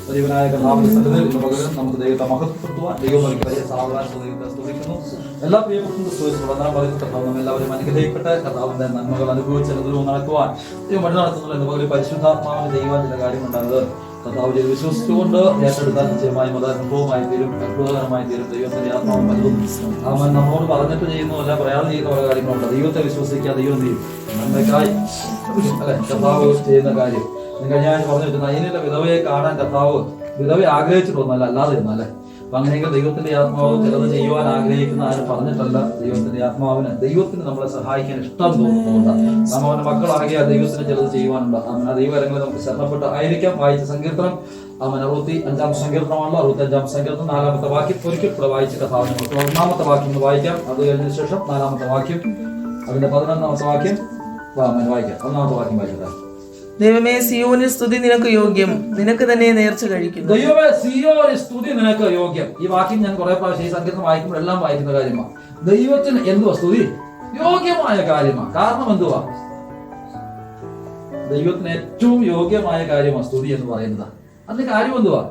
ദൈവനായ കർത്താവിന്റെ സന്നിധിയിൽ ഇന്ന് പകരം നമുക്ക് ദൈവത്തെ മഹത്വപ്പെടുത്തുവാൻ ദൈവം വലിയ സാവകാശം ദൈവത്തെ സ്തുതിക്കുന്നു. എല്ലാ പ്രിയപ്പെട്ടവരും സ്തുതിച്ചു പറയുന്ന കർത്താവ് നമ്മ എല്ലാവരും അനുഗ്രഹിക്കട്ടെ. കർത്താവിന്റെ നന്മകൾ അനുഭവിച്ച് ദൂരവും നടത്തുവാൻ ദൈവം വഴി നടത്തുന്നില്ല എന്ന് പകരം പരിശുദ്ധാത്മാവിന് ചെയ്യുവാൻ ചില കാര്യമുണ്ടാകുന്നത് കർത്താവിൽ വിശ്വസിച്ചുകൊണ്ട് ഏറ്റെടുത്താൽ നിശ്ചയമായും അത് അനുഭവമായി തീരും, അത്ഭുതകരമായി തീരും. ദൈവത്തിന്റെ ആത്മാവ് പലതും അവൻ നമ്മോട് പറഞ്ഞിട്ട് ചെയ്യുന്നതല്ല, പറയാതെ ചെയ്യുന്ന പല കാര്യങ്ങളുണ്ട്. ദൈവത്തെ വിശ്വസിക്കുക, ദൈവം ചെയ്യും നന്മയ്ക്കായി അല്ലെ കർത്താവ് ചെയ്യുന്ന കാര്യം. കഴിഞ്ഞ ആഴ്ച പറഞ്ഞിട്ടുണ്ട്, അതിനുള്ള വിധവയെ കാണാൻ കർത്താവ് വിധവയെ ആഗ്രഹിച്ചിട്ടൊന്നല്ല, അല്ലാതെ എന്നല്ലേ. അപ്പൊ അങ്ങനെയെങ്കിൽ ദൈവത്തിന്റെ ആത്മാവ് ചിലത് ചെയ്യുവാൻ ആഗ്രഹിക്കുന്ന ആരും പറഞ്ഞിട്ടല്ല. ദൈവത്തിന്റെ ആത്മാവിന് ദൈവത്തിന് നമ്മളെ സഹായിക്കാൻ ഇഷ്ടം തോന്നുന്നുണ്ട്. നമ്മ അവന്റെ മക്കളാകിയ ദൈവത്തിന് ചിലത് ചെയ്യുവാനുണ്ട്. അവൻ ആ ദൈവകരങ്ങളിൽ നമുക്ക് ശരണപ്പെട്ട് ആയിരിക്കാം. വായിച്ച സങ്കീർത്തനം അവൻ 65-ാം സങ്കീർത്തനമാണല്ലോ. 65-ാം സങ്കീർത്തനം 4-ാമത്തെ വാക്യം ഒരിക്കൽ കൂടെ വായിച്ച കഥാവിന് 1-ാമത്തെ വാക്യം ഒന്ന് വായിക്കാം. അത് കഴിഞ്ഞതിന് ശേഷം 4-ാമത്തെ വാക്യം, അതിന്റെ 11-ാമത്തെ വാക്യം വായിക്കാം. 1-ാമത്തെ വാക്യം വായിച്ചതാ. ദൈവമേ, സിയോനിൽ സ്തുതി നിനക്ക് യോഗ്യം, നിനക്ക് തന്നെ നേർച്ച കഴിക്കുന്നു. ദൈവമേ, സിയോനിൽ സ്തുതി നിനക്ക് യോഗ്യം. ഈ വാക്യം ഞാൻ കുറെ പ്രാവശ്യം ഈ സങ്കീർത്തനം വായിക്കുമ്പോൾ എല്ലാം വായിക്കുന്ന കാര്യമാണ്. ദൈവത്തിന് എന്തുവാ സ്തുതി? യോഗ്യമായ കാര്യമാണ്. കാരണം എന്തുവാ? ദൈവത്തിന് ഏറ്റവും യോഗ്യമായ കാര്യമാണ് സ്തുതി എന്ന് പറയുന്നത്. അതിന്റെ കാര്യം എന്തുവാ?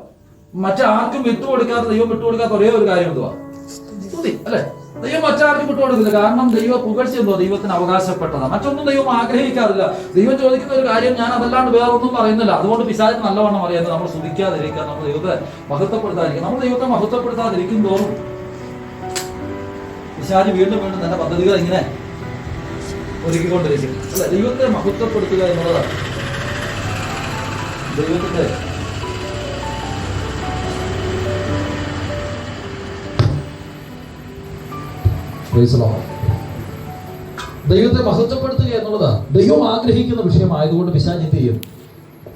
മറ്റാർക്കും വിട്ടുകൊടുക്കാത്ത, ദൈവം വിട്ടുകൊടുക്കാത്ത ഒരേ ഒരു കാര്യം എന്തുവാ? സ്തുതി അല്ലെ. ദൈവം മറ്റാർക്കും വിട്ടുകൊടുക്കില്ല. കാരണം ദൈവ പുകഴ്ച എന്തോ ദൈവത്തിന് അവകാശപ്പെട്ടതാണ്. മറ്റൊന്നും ദൈവം ആഗ്രഹിക്കാറില്ല. ദൈവം ചോദിക്കുന്ന ഒരു കാര്യം ഞാൻ അതല്ലാണ്ട് വേറൊന്നും പറയുന്നില്ല. അതുകൊണ്ട് പിശാചിന് നല്ലവണ്ണം അറിയുന്നത് നമ്മൾ സ്തുതിക്കാതിരിക്കുക, നമ്മൾ ദൈവത്തെ മഹത്വപ്പെടുത്താതിരിക്കുക. നമ്മൾ ദൈവത്തെ മഹത്വപ്പെടുത്താതിരിക്കും തോറും പിശാച് വീണ്ടും വീണ്ടും തന്റെ പദ്ധതികൾ ഇങ്ങനെ ഒരുക്കിക്കൊണ്ടിരിക്കും അല്ലെ. ദൈവത്തെ മഹത്വപ്പെടുത്തുക എന്നുള്ളതാണ് ദൈവത്തിന്റെ ദൈവത്തെ മഹത്വപ്പെടുത്തുക എന്നുള്ളത് ദൈവം ആഗ്രഹിക്കുന്ന വിഷയമായതുകൊണ്ട് പിശാച് എന്ത് ചെയ്യും?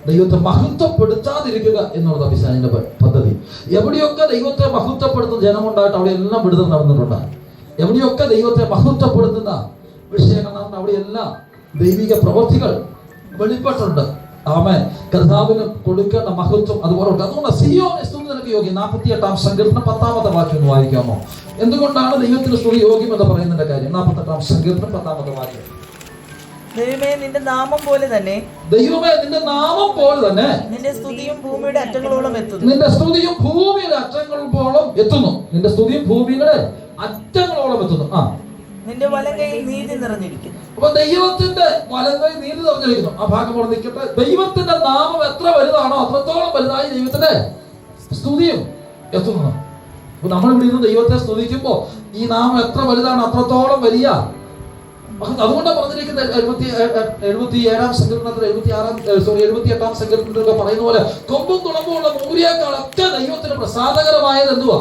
ദൈവത്തെ മഹത്വപ്പെടുത്താതിരിക്കുക എന്നുള്ളത് പിശാചിന്റെ പദ്ധതി. എവിടെയൊക്കെ ദൈവത്തെ മഹത്വപ്പെടുത്തുന്ന ജനമുണ്ടായിട്ട് അവിടെ എല്ലാം വിടുതൽ നടന്നിട്ടുണ്ട്. എവിടെയൊക്കെ ദൈവത്തെ മഹത്വപ്പെടുത്തുന്ന വിഷയങ്ങൾ നടന്ന അവിടെയെല്ലാം ദൈവിക പ്രവൃത്തികൾ വെളിപ്പെട്ടുണ്ട്. ആമേൻ. കർത്താവിന് കൊടുക്കേണ്ട മഹത്വം അതുപോലെ ഉണ്ട്. അതുകൊണ്ട് സിയോനിൽ സ്തുതി നിനക്ക് യോഗ്യം. 48-ാം സങ്കീർത്തനം 10-ാമത്തെ വാക്യം ഒന്ന് വായിക്കാമോ? എന്തുകൊണ്ടാണ് ദൈവത്തിന് സ്തുതി യോഗ്യം എന്ന് പറയുന്നതിന്റെ കാര്യം? 48-ാം സങ്കീർത്തനം 10-ാമത്തെ വാക്യം. ദൈവമേ, നിന്റെ നാമം പോലെ തന്നെ, ദൈവമേ നിന്റെ നാമം പോലെ തന്നെ നിന്റെ സ്തുതിയും ഭൂമിയുടെ അറ്റങ്ങളോളം എത്തുന്നു. നിന്റെ സ്തുതിയും ഭൂമിയുടെ അറ്റങ്ങളോളം എത്തുന്നു. നിന്റെ സ്തുതിയും ഭൂമിയുടെ അറ്റങ്ങളോളം എത്തുന്നു. നിന്റെ വലങ്കയിൽ നീതി നിറഞ്ഞിരിക്കുന്നു. അപ്പൊ ദൈവത്തിന്റെ വലങ്കയിൽ നീതി നിറഞ്ഞിരിക്കുന്നു. ആ ഭാഗം അവിടെ നിൽക്കട്ടെ. ദൈവത്തിന്റെ നാമം എത്ര വലുതാണോ അത്രത്തോളം വലുതായി ദൈവത്തിന്റെ സ്തുതിയും എത്തുന്നു. അപ്പൊ നമ്മൾ ഇവിടെ നിന്ന് ദൈവത്തെ സ്തുതിക്കുമ്പോ ഈ നാമം എത്ര വലുതാണ് അത്രത്തോളം വലിയ. അതുകൊണ്ടാണ് പറഞ്ഞിരിക്കുന്നത് 77-ാം സങ്കീർത്തനത്തിൽ 78-ാം സങ്കീർത്തനത്തിലൊക്കെ പറയുന്ന പോലെ കൊമ്പും തുളമ്പുമുള്ള മൂരിയേക്കാളൊക്കെ ദൈവത്തിന് പ്രസാദകരമായത് എന്തുവാ?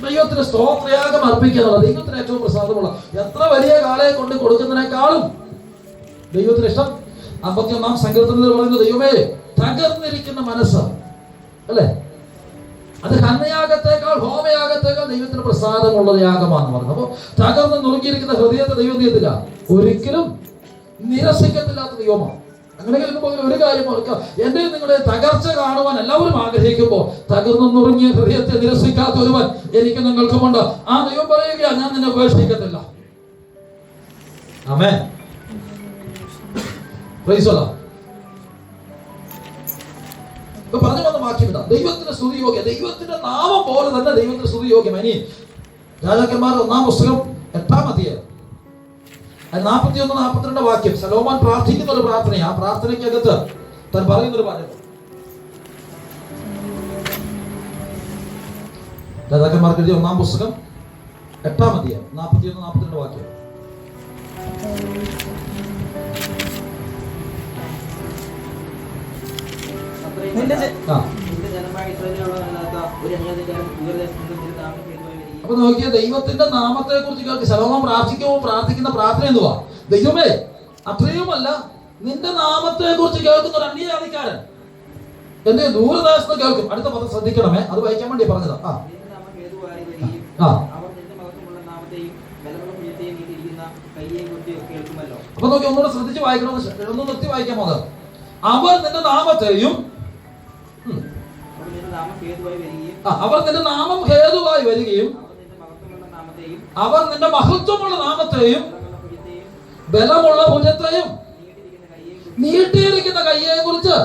ദൈവത്തിന് സ്തോത്രയാഗം അർപ്പിക്കുക. ദൈവത്തിന് ഏറ്റവും പ്രസാദമുള്ള എത്ര വലിയ കാളയെ കൊണ്ട് കൊടുക്കുന്നതിനേക്കാളും ദൈവത്തിന് ഇഷ്ടം 51-ാം സങ്കീർത്തനത്തിൽ പറയുന്നത് ദൈവമേ തകർന്നിരിക്കുന്ന മനസ്സ് അല്ലെ, അത് ഹനയാഗത്തേക്കാൾ ഹോമയാഗത്തേക്കാൾ ദൈവത്തിന് പ്രസാദമുള്ള യാഗമാണെന്ന് പറഞ്ഞു. അപ്പൊ തകർന്ന് നുറുക്കിയിരിക്കുന്ന ഹൃദയത്തെ ദൈവം ചെയ്തില്ല, ഒരിക്കലും നിരസിക്കത്തില്ലാത്ത ദൈവമാണ്. അങ്ങനെ കേൾക്കുമ്പോൾ ഒരു കാര്യം ഓർക്കുക, എന്റെ നിങ്ങളുടെ തകർച്ച കാണുവാൻ എല്ലാവരും ആഗ്രഹിക്കുമ്പോൾ തകർന്നു നുറുങ്ങിയ ഹൃദയത്തെ നിരസിക്കാത്ത ഒരുവൻ എനിക്ക് നിങ്ങൾക്കുമുണ്ട്. ആ ദൈവം പറയുക, ഞാൻ നിന്നെ ഉപേക്ഷിക്കത്തില്ല. ആമേൻ. Praise the lord. പറഞ്ഞു വന്ന വാക്യം ഇതാ, ദൈവത്തിന്റെ സ്തുതി യോഗ്യം. ദൈവത്തിന്റെ നാമം പോലെ തന്നെ ദൈവത്തിന്റെ സ്തുതി യോഗ്യം. ഇനി രാജാക്കന്മാരുടെ 1-ാം പുസ്തകം 8-ാം അധ്യായം 41-42 വാക്യം. ശലോമോൻ പ്രാർത്ഥിക്കുന്ന ഒരു പ്രാർത്ഥനയാണ്. ആ പ്രാർത്ഥനയ്ക്കകത്ത് താൻ പറയുന്നൊരു പാഠം. രാജാക്കന്മാർക്ക് എഴുതിയ 1-ാം പുസ്തകം 8-ാം അധ്യായം 41-42 വാക്യം. അപ്പൊ നോക്കിയ ദൈവത്തിന്റെ നാമത്തെ കുറിച്ച് കേൾക്ക്. ശലോമോൻ പ്രാർത്ഥിക്കുന്ന പ്രാർത്ഥന എന്തുവാ? ദൈവമേ, അത്രയുമല്ല, നിന്റെ നാമത്തെ കുറിച്ച് കേൾക്കുന്ന ഒരു അന്യജാതിക്കാരൻ എന്റെ ദൂരദേശത്ത് കേൾക്കും. അടുത്ത പദം ശ്രദ്ധിക്കണമേ, അത് വായിക്കാൻ വേണ്ടി പറഞ്ഞതാ. അപ്പൊ നോക്കി ഒന്നുകൂടെ ശ്രദ്ധിച്ച് വായിക്കണം. ഒന്ന് നിർത്തി വായിക്കാമോ? അത് അവർ നിന്റെ നാമത്തെയും അവർ നിന്റെ നാമം ഹേതുവായി വരികയും അവർ നിന്റെ മഹത്വമുള്ള നാമത്തെയും ബലമുള്ള ഭുജത്തെയും നീട്ടിയിരിക്കുന്ന കയ്യെ കുറിച്ച്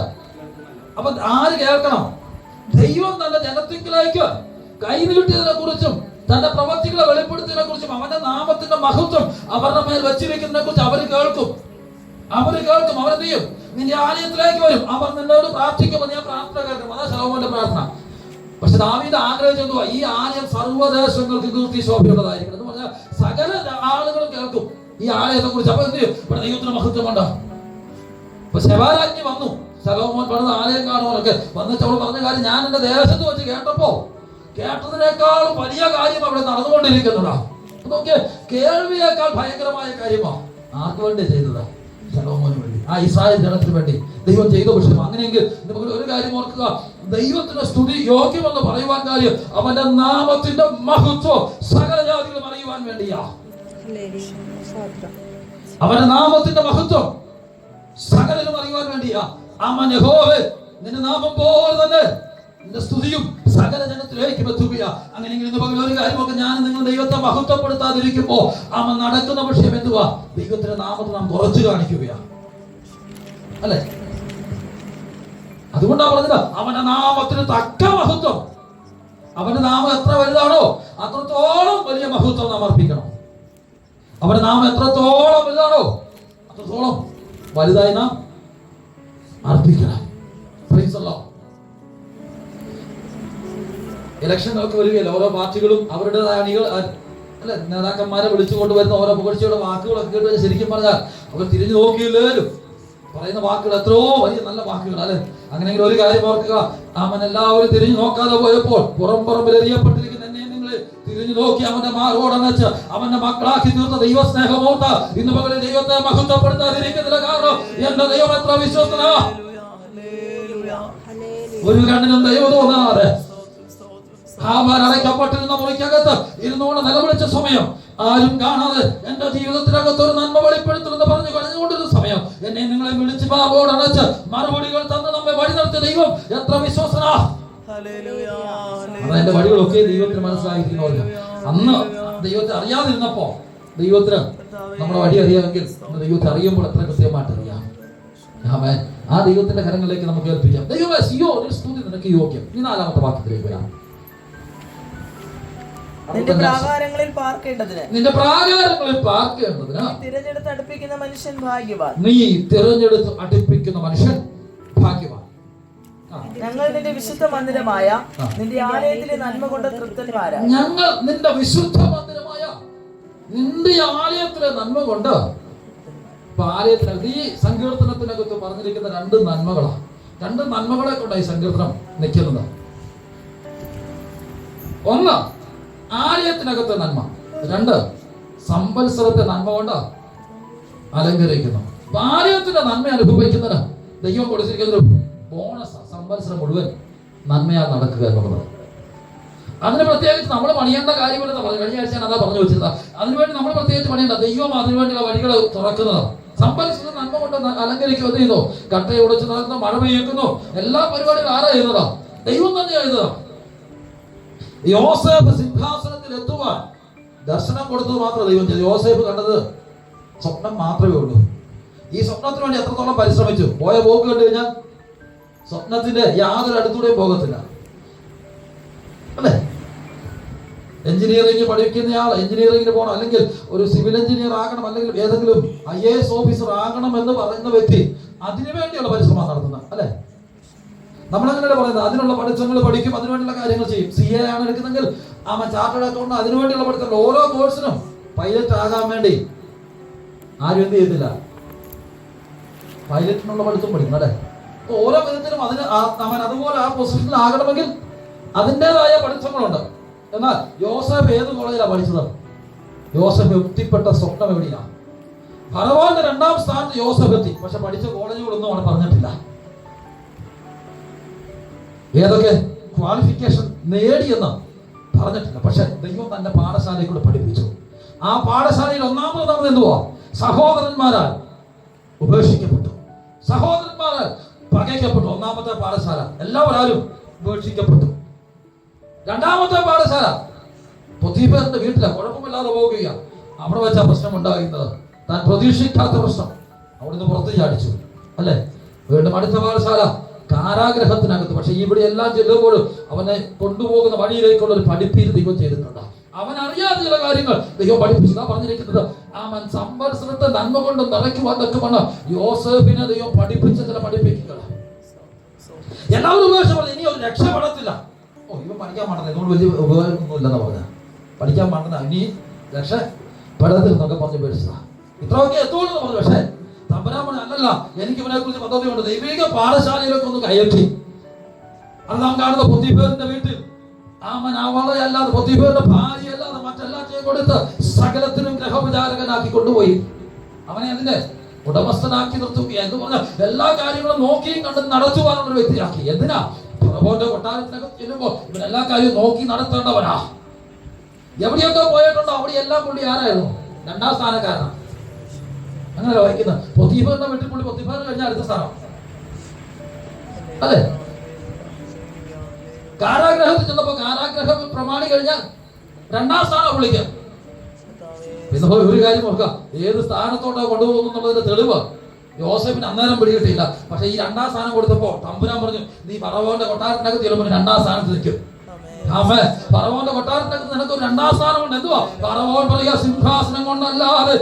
അപ്പൊ ആര് കേൾക്കണം? ദൈവം തന്റെ ജനത്തിലേക്ക് കൈനീട്ടിയതിനെ കുറിച്ചും തന്റെ പ്രവർത്തികളെ വെളിപ്പെടുത്തിയതിനെ കുറിച്ചും അവന്റെ നാമത്തിന്റെ മഹത്വം അവരുടെ മേൽ വെച്ചിരിക്കുന്നതിനെ കുറിച്ച് അവര് കേൾക്കും. അവരെന്ത് ചെയ്യും? നിന്റെ ആലയത്തിലേക്ക് വരും. അവർ നിന്നോട് പ്രാർത്ഥിക്കുമ്പോൾ ഞാൻ പ്രാർത്ഥന കേൾക്കും. അതാ ശലോമോന്റെ പ്രാർത്ഥന. പക്ഷെ ദാവീദ് ആഗ്രഹിച്ചെന്തുവാ? ഈ ആലയം സർവ്വദേശങ്ങൾക്ക് കീർത്തി ശോഭയുള്ളതായിരിക്കണം എന്ന് പറഞ്ഞാൽ സകല ആളുകളും കേൾക്കും ഈ ആലയത്തെ കുറിച്ച്. അപ്പൊ എന്ത് ചെയ്യും? ഇവിടെ ദൈവത്തിന് മഹത്വമുണ്ടോ? അപ്പൊ ശെബാരാജ്ഞി വന്നു, ശലോമോൻ പണിത ആലയം കാണുവാനൊക്കെ വന്നിട്ട് അവൾ പറഞ്ഞ കാര്യം ഞാൻ എന്റെ ദേശത്ത് വെച്ച് കേട്ടതിനേക്കാളും വലിയ കാര്യം അവിടെ നടന്നുകൊണ്ടിരിക്കുന്നുണ്ടാ. നോക്കിയ കേൾവിയേക്കാൾ ഭയങ്കരമായ കാര്യമാ. ആർക്ക് വേണ്ടി ചെയ്തതാ? ശലോമോന് വേണ്ടി, ആ ഇസ്രായേൽ ജനത്തിന് വേണ്ടി ദൈവം ചെയ്ത വിഷയം. അങ്ങനെയെങ്കിൽ നമുക്ക് ഒരു കാര്യം ഓർക്കുക, ദൈവത്തിന്റെ സ്തുതി യോഗ്യമെന്ന് പറയുവാൻ കാര്യം അവന്റെ നാമത്തിന്റെ മഹത്വം സകല ജാതികളും അറിയുവാൻ വേണ്ടിയാ. അവന്റെ നാമത്തിന്റെ മഹത്വം സകലരും അറിയുവാൻ വേണ്ടിയാ. ആമേൻ. യഹോവേ, നിന്റെ നാമം പോലെ തന്നെ നിന്റെ സ്തുതിയും സകല ജനത്തിലേക്ക് എത്തുകയാ. അങ്ങനെയെങ്കിൽ ഇന്ന് പകൽ ഒരു കാര്യമൊക്കെ ഞാൻ നിങ്ങൾ ദൈവത്തെ മഹത്വപ്പെടുത്താതിരിക്കുമ്പോ ആമൻ നടക്കുന്ന വിഷയം എന്തുവാ? ദൈവത്തിന്റെ നാമത്തെ നാം കുറച്ചു കാണിക്കുകയാ, അല്ലെ? അതുകൊണ്ടാ പറഞ്ഞത് അവന്റെ നാമത്തിന് തക്ക മഹത്വം. അവന്റെ നാമം എത്ര വലുതാണോ അത്രത്തോളം വലിയ മഹത്വം നാം അർപ്പിക്കണം. അവന്റെ നാമം എത്രത്തോളം വലുതാണോ അത്രത്തോളം വലുതായി നാം അർപ്പിക്കണം. Praise the lord. ഇലക്ഷനൊക്കെ വരികയല്ല, ഓരോ പാർട്ടികളും അവരുടേതായ അണികൾ അല്ലെ നേതാക്കന്മാരെ വിളിച്ചുകൊണ്ട് വരുന്ന ഓരോ പുകഴ്ചയുടെ വാക്കുകളൊക്കെ കേട്ട് ശരിക്കും പറഞ്ഞാൽ അവർ തിരിഞ്ഞു നോക്കിയില്ലേലും പറയുന്ന വാക്കുകൾ എത്രയോ വലിയ നല്ല വാക്കുകൾ, അല്ലെ? അങ്ങനെയെങ്കിൽ ഒരു കാര്യം ഓർക്കുക, അവൻ എല്ലാവരും തിരിഞ്ഞു നോക്കാതെ പോയപ്പോൾ പുറംപുറമ്പിൽ എറിയപ്പെട്ടിരിക്കുന്ന എന്നെ നിങ്ങൾ തിരിഞ്ഞു നോക്കി അവന്റെ മാറോടനച്ച് അവന്റെ മക്കളാക്കി തീർത്ത ദൈവസ്നേഹമോർത്ത ഇന്ന് പകരം ദൈവത്തെ മഹത്വപ്പെടുത്താതിരിക്കുന്നില്ല. കാരണം എന്റെ ദൈവം എത്ര വിശ്വസ്തനാ. ഒരു കണ്ണിനും ദൈവം തോന്നാതെ അടയ്ക്കപ്പെട്ടിരുന്ന മുറിക്കകത്ത് ഇരുന്നുകൊണ്ട് നിലവിളിച്ച സമയം ആരും കാണാതെ എന്റെ ജീവിതത്തിനകത്ത് ഒരു നന്മ വെളിപ്പെടുത്തുമെന്ന് പറഞ്ഞു കഴിഞ്ഞുകൊണ്ടിരുന്ന സമയം എന്നെ നിങ്ങളെ വിളിച്ച് മാറോട് അടച്ച് മറുപടികൾ തന്ന് നമ്മെ വഴി നടത്തിയ ദൈവം എത്ര വിശ്വസനാ. അതെന്റെ വഴികളൊക്കെ ദൈവത്തിന് മനസ്സിലായിരിക്കുന്നു. അന്ന് ദൈവത്തെ അറിയാതിരുന്നപ്പോ ദൈവത്തിന് നമ്മുടെ വഴി അറിയാമെങ്കിൽ ദൈവത്തെ അറിയുമ്പോൾ എത്ര കൃത്യമായിട്ട് അറിയാം. ആ ദൈവത്തിന്റെ കരങ്ങളിലേക്ക് നമുക്ക് ഏൽപ്പിക്കാം. ദൈവമേ, സിയോനിൽ സ്തുതി നിനക്ക് യോഗ്യം. ഈ 4ാമത്തെ വാക്യത്തിലേക്ക് വരാം. നിന്റെ പ്രാകാരങ്ങളിൽ പാർക്കേണ്ടതിന് തിരഞ്ഞെടുത്ത് അടുപ്പിക്കുന്ന മനുഷ്യൻ ഭാഗ്യവാൻ. നീ തിരഞ്ഞെടുത്ത് അടുപ്പിക്കുന്ന മനുഷ്യൻ ഭാഗ്യവാൻ. ഞങ്ങൾ നിന്റെ വിശുദ്ധ മന്ദിരമായ നിന്റെ ആലയത്തിലെ നന്മ കൊണ്ട് തൃപ്തന്മാരാ. ഞങ്ങൾ നിന്റെ വിശുദ്ധ മന്ദിരമായ നിന്റെ ആലയത്തിലെ നന്മ കൊണ്ട്. ആലയത്തിനകത്ത് ഈ സങ്കീർത്തനത്തിനകത്ത് പറഞ്ഞിരിക്കുന്ന 2 നന്മകളാണ്. 2 നന്മകളെ കൊണ്ടാണ് ഈ സങ്കീർത്തനം നിൽക്കുന്നത്. ഒന്ന്, ആലയത്തിനകത്തെ നന്മ. 2, സംവത്സരത്തെ നന്മ കൊണ്ട് അലങ്കരിക്കുന്നു. ആലയത്തിന്റെ നന്മ അനുഭവിക്കുന്നതിന് ദൈവം കൊടുത്തിരിക്കുന്ന ബോണസ് സംവത്സരം മുഴുവൻ നന്മയാൽ നടക്കുക എന്നുള്ളത്. അതിന് പ്രത്യേകിച്ച് നമ്മൾ പണിയേണ്ട കാര്യമില്ലെന്ന് പറഞ്ഞു. കഴിഞ്ഞ ആഴ്ച അതാ പറഞ്ഞു വെച്ചത്. അതിനുവേണ്ടി നമ്മൾ പ്രത്യേകിച്ച് പണിയേണ്ട, ദൈവം അതിനുവേണ്ടിയുള്ള വഴികൾ തുറക്കുന്നത്. സംവത്സരം നന്മ കൊണ്ട് അലങ്കരിക്കുക ചെയ്യുന്നു. കട്ടയെ ഉടച്ചു നടക്കുന്നു, മഴ പെയ്യിക്കുന്നു, എല്ലാ പരിപാടികളും ആരാ ചെയ്യുന്നതാ? ദൈവം തന്നെയാണ് ചെയ്യുന്നതാ. യോസേഫ് സിംഹാസനത്തിൽ എത്തുവാൻ ദർശനം കൊടുത്തത് മാത്രം ദൈവം ചെയ്തു. യോസേഫ് കണ്ടത് സ്വപ്നം മാത്രമേ ഉള്ളൂ. ഈ സ്വപ്നത്തിന് വേണ്ടി എത്രത്തോളം പരിശ്രമിച്ചു. പോയ പോക്ക് കണ്ടു കഴിഞ്ഞാൽ സ്വപ്നത്തിന്റെ യാതൊരു അടുത്തൂടെയും പോകത്തില്ല, അല്ലേ? എഞ്ചിനീയറിംഗ് പഠിക്കുന്നയാൾ എഞ്ചിനീയറിംഗിന് പോകണം, അല്ലെങ്കിൽ ഒരു സിവിൽ എഞ്ചിനീയർ ആകണം, അല്ലെങ്കിൽ ഏതെങ്കിലും IAS ഓഫീസർ ആകണം എന്ന് പറയുന്ന വ്യക്തി അതിനു വേണ്ടിയുള്ള പരിശ്രമം നടത്തുന്നത്, അല്ലെ? നമ്മളങ്ങനെ പറയുന്നത് അതിനുള്ള പഠിത്തങ്ങൾ പഠിക്കും, അതിനുവേണ്ടിയുള്ള കാര്യങ്ങൾ ചെയ്യും. CA ആണ് എടുക്കുന്നെങ്കിൽ ചാർട്ടേഡ് അക്കൗണ്ട് അതിനുവേണ്ടിയുള്ള പഠിത്തങ്ങൾ. ഓരോ കോഴ്സിനും പൈലറ്റ് ആകാൻ വേണ്ടി ആരും എന്ത് ചെയ്തില്ല, പൈലറ്റിനുള്ള പഠിത്തം പഠിക്കും, അല്ലെ? ഓരോ വിധത്തിലും അതിന് അതുപോലെ ആ പൊസിഷനിൽ ആകണമെങ്കിൽ അതിൻ്റെതായ പഠിത്തങ്ങളുണ്ട്. എന്നാൽ യോസേഫ് ഏത് കോളേജിലാണ് പഠിച്ചത്? യോസേഫ് എത്തിപ്പെട്ട സ്വപ്നം എവിടെയാണ്? ഫറവോന്റെ 2ാം സ്ഥാനത്ത് യോസേഫ് എത്തി. പക്ഷെ പഠിച്ച കോളേജുകളൊന്നും അവിടെ പറഞ്ഞിട്ടില്ല. ഏതൊക്കെ ക്വാളിഫിക്കേഷൻ നേടിയെന്ന് പറഞ്ഞിട്ടില്ല. പക്ഷെ ദൈവം തന്റെ പാഠശാലയിൽ കൂടെ പഠിപ്പിച്ചു. ആ പാഠശാലയിൽ 1ാമത് നടന്നത് എന്തുവാ? സഹോദരന്മാരാൽ ഉപേക്ഷിക്കപ്പെട്ടു, സഹോദരന്മാരാൽ പകയ്ക്കപ്പെട്ടു. 1ാമത്തെ പാഠശാല എല്ലാവരും ഉപേക്ഷിക്കപ്പെട്ടു. 2ാമത്തെ പാഠശാല പൊത്തീഫറിന്റെ വീട്ടിലെ കുഴപ്പമില്ലാതെ പോവുകയാണ്. അവിടെ വെച്ച പ്രശ്നം ഉണ്ടാകുന്നത്, താൻ പ്രതീക്ഷിക്കാത്ത പ്രശ്നം. അവിടുന്ന് പുറത്ത് ചാടിച്ചു, അല്ലെ? വീണ്ടും അടുത്ത പാഠശാല കാരാഗ്രഹത്തിനകത്ത്. പക്ഷെ ഇവിടെ എല്ലാം ചെല്ലുമ്പോഴും അവനെ കൊണ്ടുപോകുന്ന വഴിയിലേക്കുള്ള ഒരു പഠിപ്പീര് ദൈവം ചെയ്തിട്ടുണ്ട്. അവൻ അറിയാത്ത ചില കാര്യങ്ങൾ ദൈവം പഠിപ്പിച്ചു. പറഞ്ഞിരിക്കുന്നത് അവൻ സംവത്സരത്തെ നന്മ കൊണ്ട് നിറയ്ക്കുവാനൊക്കെ വന്ന് യോസേഫിനെ ദൈവം പഠിപ്പിച്ച ചില പഠിപ്പിക്കുക. എല്ലാവരും ഉപേക്ഷ പറഞ്ഞു ഇനി ഒരു രക്ഷപ്പെടത്തില്ല. ഇവൻ പഠിക്കാൻ പാടുന്നത് ഇതുകൊണ്ട് വലിയ ഉപകാരമൊന്നും ഇല്ലെന്ന് പറഞ്ഞ പഠിക്കാൻ പാടുന്ന ഇനി രക്ഷപ്പെടത്തില്ലെന്നൊക്കെ പറഞ്ഞ് ഉപേക്ഷിച്ചതാ. ഇത്രയൊക്കെ എത്തുള്ളൂ എന്ന് പറഞ്ഞു. പക്ഷേ തമ്പുരാൻ പറഞ്ഞു അല്ലല്ല, എനിക്ക് ഇവനെ കുറിച്ച് പദ്ധതിയുണ്ട്. ദൈവിക പാഠശാലയിലൊക്കെ ഒന്ന് കയറ്റി. അത് നാം കാണുന്ന പൊത്തിഫേറിന്റെ വീട്ടിൽ അവളെ അല്ലാതെ പൊത്തിഫേറിന്റെ ഭാര്യ അല്ലാതെ മറ്റെല്ലാറ്റിയും കൊടുത്ത് സകലത്തിനും ഗ്രഹവിചാരകനാക്കി കൊണ്ടുപോയി. അവനെ അതിന്റെ ഉടമസ്ഥനാക്കി നിർത്തുക എന്ന് പറഞ്ഞ എല്ലാ കാര്യങ്ങളും നോക്കിയും കണ്ട് നടത്തുവാനുള്ള വ്യക്തിയാക്കി. എന്തിനാ? ഫറവോന്റെ കൊട്ടാരത്തിനകത്ത് ചെല്ലുമ്പോ ഇവൻ എല്ലാ കാര്യവും നോക്കി നടത്തേണ്ടവനാ. എവിടെയൊക്കെ പോയിട്ടുണ്ടോ അവിടെ എല്ലാം പുള്ളി ആരായിരുന്നു? 2ാം സ്ഥാനക്കാരനാണ്. അങ്ങനെ വായിക്കുന്നത്. പൊത്തിഫേറിന്റെ വീട്ടിൽ പുള്ളി പൊത്തിഫേർ കഴിഞ്ഞ അടുത്ത സ്ഥാനം അല്ലേ? കാരാഗ്രഹത്തിൽ ചെന്നപ്പോ കാരാഗ്രഹ പ്രമാണി കഴിഞ്ഞാൽ 2ാം സ്ഥാനം പുള്ളിക്ക്. പിന്നെ ഒരു കാര്യം ഓർക്കാം, ഏത് സ്ഥാനത്തോട്ടാ കൊണ്ടുപോകുന്നു എന്നുള്ളതിന്റെ തെളിവ് യോസേഫിന് അന്നേരം പിടികിട്ടിയില്ല. പക്ഷെ ഈ 2ാം സ്ഥാനം കൊടുത്തപ്പോ തമ്പുരാൻ പറഞ്ഞു നീ ഫറവോന്റെ കൊട്ടാരത്തിനകത്ത് ചെല്ലുമ്പോൾ 2ാം സ്ഥാനത്ത് നിൽക്കും. ഫറവോന്റെ കൊട്ടാരത്തിനകത്ത് നിനക്ക് ഒരു 2ാം സ്ഥാനമുണ്ട്. എന്തുവാ? ഫറവോൻ പറയുക സിംഹാസനം കൊണ്ടല്ലാതെ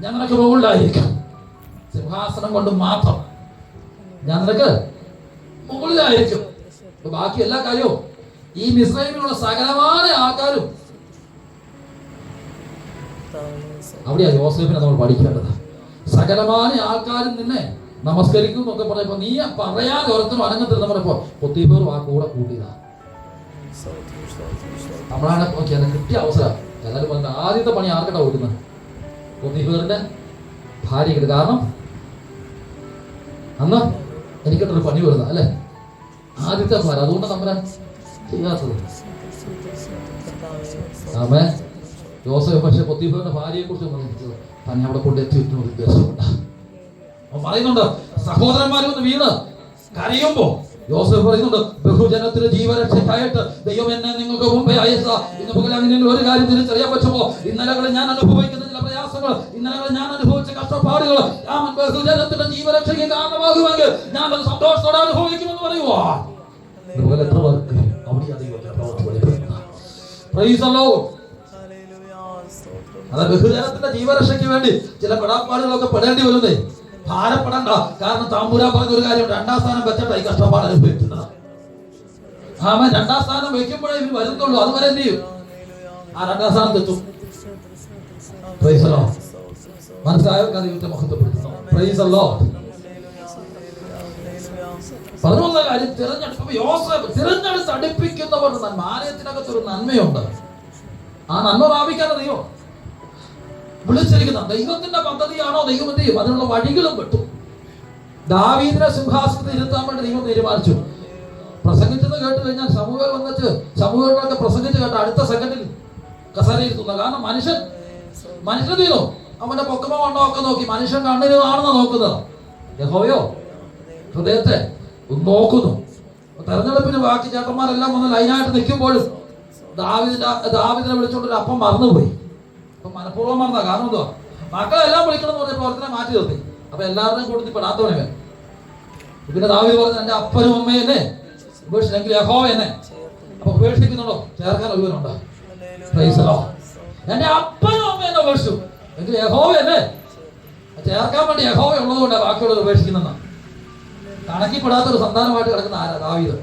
ഞാൻ നിനക്ക് മുകളിലായിരിക്കും. സിംഹാസനം കൊണ്ട് മാത്രം ഞാൻ നിനക്ക് മുകളിലായിരിക്കും. ബാക്കി എല്ലാ കാര്യവും ഈ മിസ്രൈമിലുള്ള സകലമായ ആൾക്കാരും അവിടെയാ യോസേഫിനെ നമ്മൾ പഠിക്കേണ്ടത്. സകലമായ ആൾക്കാരും നിന്നെ നമസ്കരിക്കും എന്നൊക്കെ പറഞ്ഞപ്പോ നീ പറയാതെ ഓരോരുത്തരും അനങ്ങത്തിരുന്ന പറഞ്ഞപ്പോ പൊത്തിഫേറും ആ കൂടെ കൂട്ടിയതാ. നമ്മളാണ് നോക്കിയത് കിട്ടിയ അവസരം. എല്ലാവരും പറഞ്ഞ ആദ്യത്തെ പണി ആർക്കട്ടാ കൊടുക്കുന്നത്? പൊത്തിഫേറിന്റെ ഭാര്യയ്ക്ക്. കാരണം അന്ന് എനിക്കിട്ടൊരു പണി വരുന്ന അല്ലെ ആദ്യത്തെ ഭാര്യ. അതുകൊണ്ട് നമ്മളെ ചെയ്യാത്തത്. ആമേ. യോസേഫ് പക്ഷെ പൊത്തിഫേറിന്റെ ഭാര്യയെ കുറിച്ച് പറഞ്ഞത് തന്നെ അവിടെ കൊണ്ടെത്തി വെക്കുന്ന ഉദ്ദേശമുണ്ട്. പറയുന്നുണ്ട് സഹോദരന്മാരൊന്ന് വീണ് കരയുമ്പോ യോസേഫ് പറയുന്നുണ്ട് ബഹുജനത്തിന് ജീവരക്ഷയ്ക്കായിട്ട് ദൈവം എന്നെ നിങ്ങൾക്ക് മുമ്പേ അയച്ച. ഇന്ന് പകൽ അങ്ങനെ ഒരു കാര്യം തിരിച്ചറിയാൻ പറ്റുമോ? ഇന്നലകളിൽ ഞാൻ അനുഭവിക്കുന്ന ചില പ്രയാസങ്ങൾ, ഇന്നലകളിൽ ഞാൻ അനുഭവിച്ച കഷ്ടപ്പാടുകൾ ബഹുജനത്തിന്റെ ജീവരക്ഷയ്ക്ക് കാരണമാകുമെങ്കിൽ ഞാൻ അത് സന്തോഷത്തോടെ അനുഭവിക്കുമെന്ന് പറയുവാ. എത്ര പേർക്ക് അവിടെ അത് ബഹുജനത്തിന്റെ ജീവരക്ഷയ്ക്ക് വേണ്ടി ചില പെടാപ്പാടുകളൊക്കെ പെടേണ്ടി വരുന്നേ. ഭാരപ്പെടണ്ട. കാരണം താമ്പൂരാ പറഞ്ഞ ഒരു കാര്യം 2ാം സ്ഥാനം വെച്ചിട്ടായി കഷ്ടപ്പാട് അനുഭവിക്കുന്നത്. 2ാം സ്ഥാനം വെക്കുമ്പോഴേ ഇവർ വരുന്നുള്ളൂ. അതുവരെ എന്ത് ചെയ്യും? ആ 2ാം സ്ഥാനത്ത് എത്തും. മനസ്സിലായവർക്ക് അത് ദൈവത്തെ മഹത്വപ്പെടുത്തുന്നു. പറഞ്ഞു വന്ന കാര്യം തിരഞ്ഞെടുപ്പ്. യോസേഫ് തിരഞ്ഞെടുത്ത് അടുപ്പിക്കുന്നവർ ആലയത്തിനകത്തൊരു നന്മയുണ്ട്. ആ നന്മ പ്രാപിക്കാതെ ദൈവം വിളിച്ചിരിക്കുന്ന ദൈവത്തിന്റെ പദ്ധതിയാണോ? ദൈവം എന്ത് ചെയ്യും? അതിനുള്ള വഴികളും പെട്ടു. ദാവീദിനെ സിംഹാസനത്തിൽ ഇരുത്താൻ വേണ്ടി ദൈവം തീരുമാനിച്ചു. പ്രസംഗിച്ചത് കേട്ട് കഴിഞ്ഞാൽ സമൂഹം വന്നിട്ട് സമൂഹങ്ങളൊക്കെ പ്രസംഗിച്ച് കേട്ട അടുത്ത സെക്കൻഡിൽ കസേരയിരുത്തുന്നു. കാരണം മനുഷ്യൻ തീരും. അവന്റെ പൊക്കമോ വണ്ണോ ഒക്കെ നോക്കി മനുഷ്യൻ കണ്ണിന് കാണുന്ന നോക്കുന്നത്. യഹോവയോ ഹൃദയത്തെ നോക്കുന്നു. തെരഞ്ഞെടുപ്പിന് ബാക്കി ചേട്ടന്മാരെല്ലാം വന്ന് ലൈനായിട്ട് നിൽക്കുമ്പോഴും ദാവീദിനെ വിളിച്ചോണ്ടൊരു അപ്പം മറന്നുപോയി. അപ്പൊ മനഃപൂർവ്വം മറന്ന. കാരണം എന്തുവാ? മക്കളെല്ലാം വിളിക്കണം എന്ന് പറഞ്ഞപ്പോൾ ഒരുത്തനെ മാറ്റി നിർത്തി. അപ്പൊ എല്ലാവരുടെയും കൂടുതൽ പെടാത്തവനെ. പിന്നെ ദാവീദ് പറഞ്ഞു എന്റെ അപ്പനും അമ്മയെന്നെ ഉപേക്ഷിച്ചെങ്കിൽ യഹോവ എന്നെ. അപ്പൊ ഉപേക്ഷിക്കുന്നുണ്ടോ? ചേർക്കാൻ ഒരുവനുണ്ടോ? എന്റെ അപ്പനും അമ്മ എന്നെ ഉപേക്ഷിച്ചു എങ്കിൽ യഹോവ എന്നെ ചേർക്കാൻ വേണ്ടി യഹോവ ഉള്ളതുകൊണ്ടാണ് ബാക്കിയുള്ളത് ഉപേക്ഷിക്കുന്ന. കണക്കിപ്പെടാത്തൊരു സന്താനമായിട്ട് കിടക്കുന്ന ആരാ? ദാവീദ്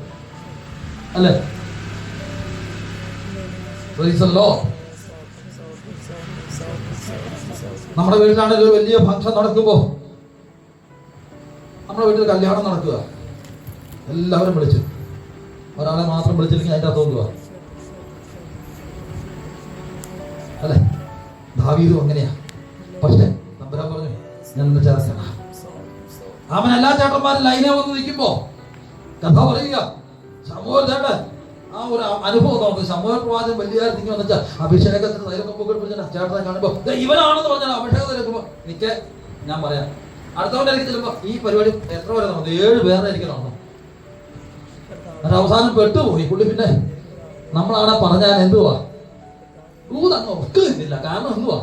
അല്ലേ? നമ്മുടെ വീട്ടിലാണെങ്കിൽ ഒരു വലിയ ഫംഗ്ഷൻ നടക്കുമ്പോ, നമ്മുടെ വീട്ടിൽ കല്യാണം നടക്കുക, എല്ലാവരും വിളിച്ചു. ഒരാളെ മാത്രം വിളിച്ചില്ലെങ്കിൽ അതിൻ്റെ അകത്ത് നോക്കുക അല്ലെ? ദാവീദും അങ്ങനെയാ. പക്ഷെ തമ്പുരാൻ പറഞ്ഞു ഞാൻ ഇന്ന് ചേർക്കണം. അവൻ എല്ലാ ചേട്ടന്മാരും ലൈനെ വന്ന് നിൽക്കുമ്പോ കഥ പറയുക. ശമൂവേൽ ചേട്ടൻ ആ ഒരു അനുഭവം നോക്കും. ശമൂവേൽ പ്രവാചകൻ വലിയ നിങ്ങൾ വെച്ചാൽ അഭിഷേകത്തിന് തൈലക്കൊമ്പൊക്കെ പിടിച്ചാൽ ചേട്ടനെ കാണുമ്പോ ഇവനാണെന്ന് പറഞ്ഞാൽ അഭിഷേകം തരുമ്പോ എനിക്ക് ഞാൻ പറയാം. അടുത്തവന്റെ എനിക്ക് ചെല്ലുമ്പോ ഈ പരിപാടി എത്ര പേരെ നടന്നു? 7 പേരെ എനിക്ക് നടന്നു. അത് അവസാനം പെട്ടുപോയി പുള്ളി. പിന്നെ നമ്മളാണ് പറഞ്ഞാൽ എന്തുവാ ഊതങ്ങ് ഒക്കുന്നില്ല. കാരണം എന്തുവാ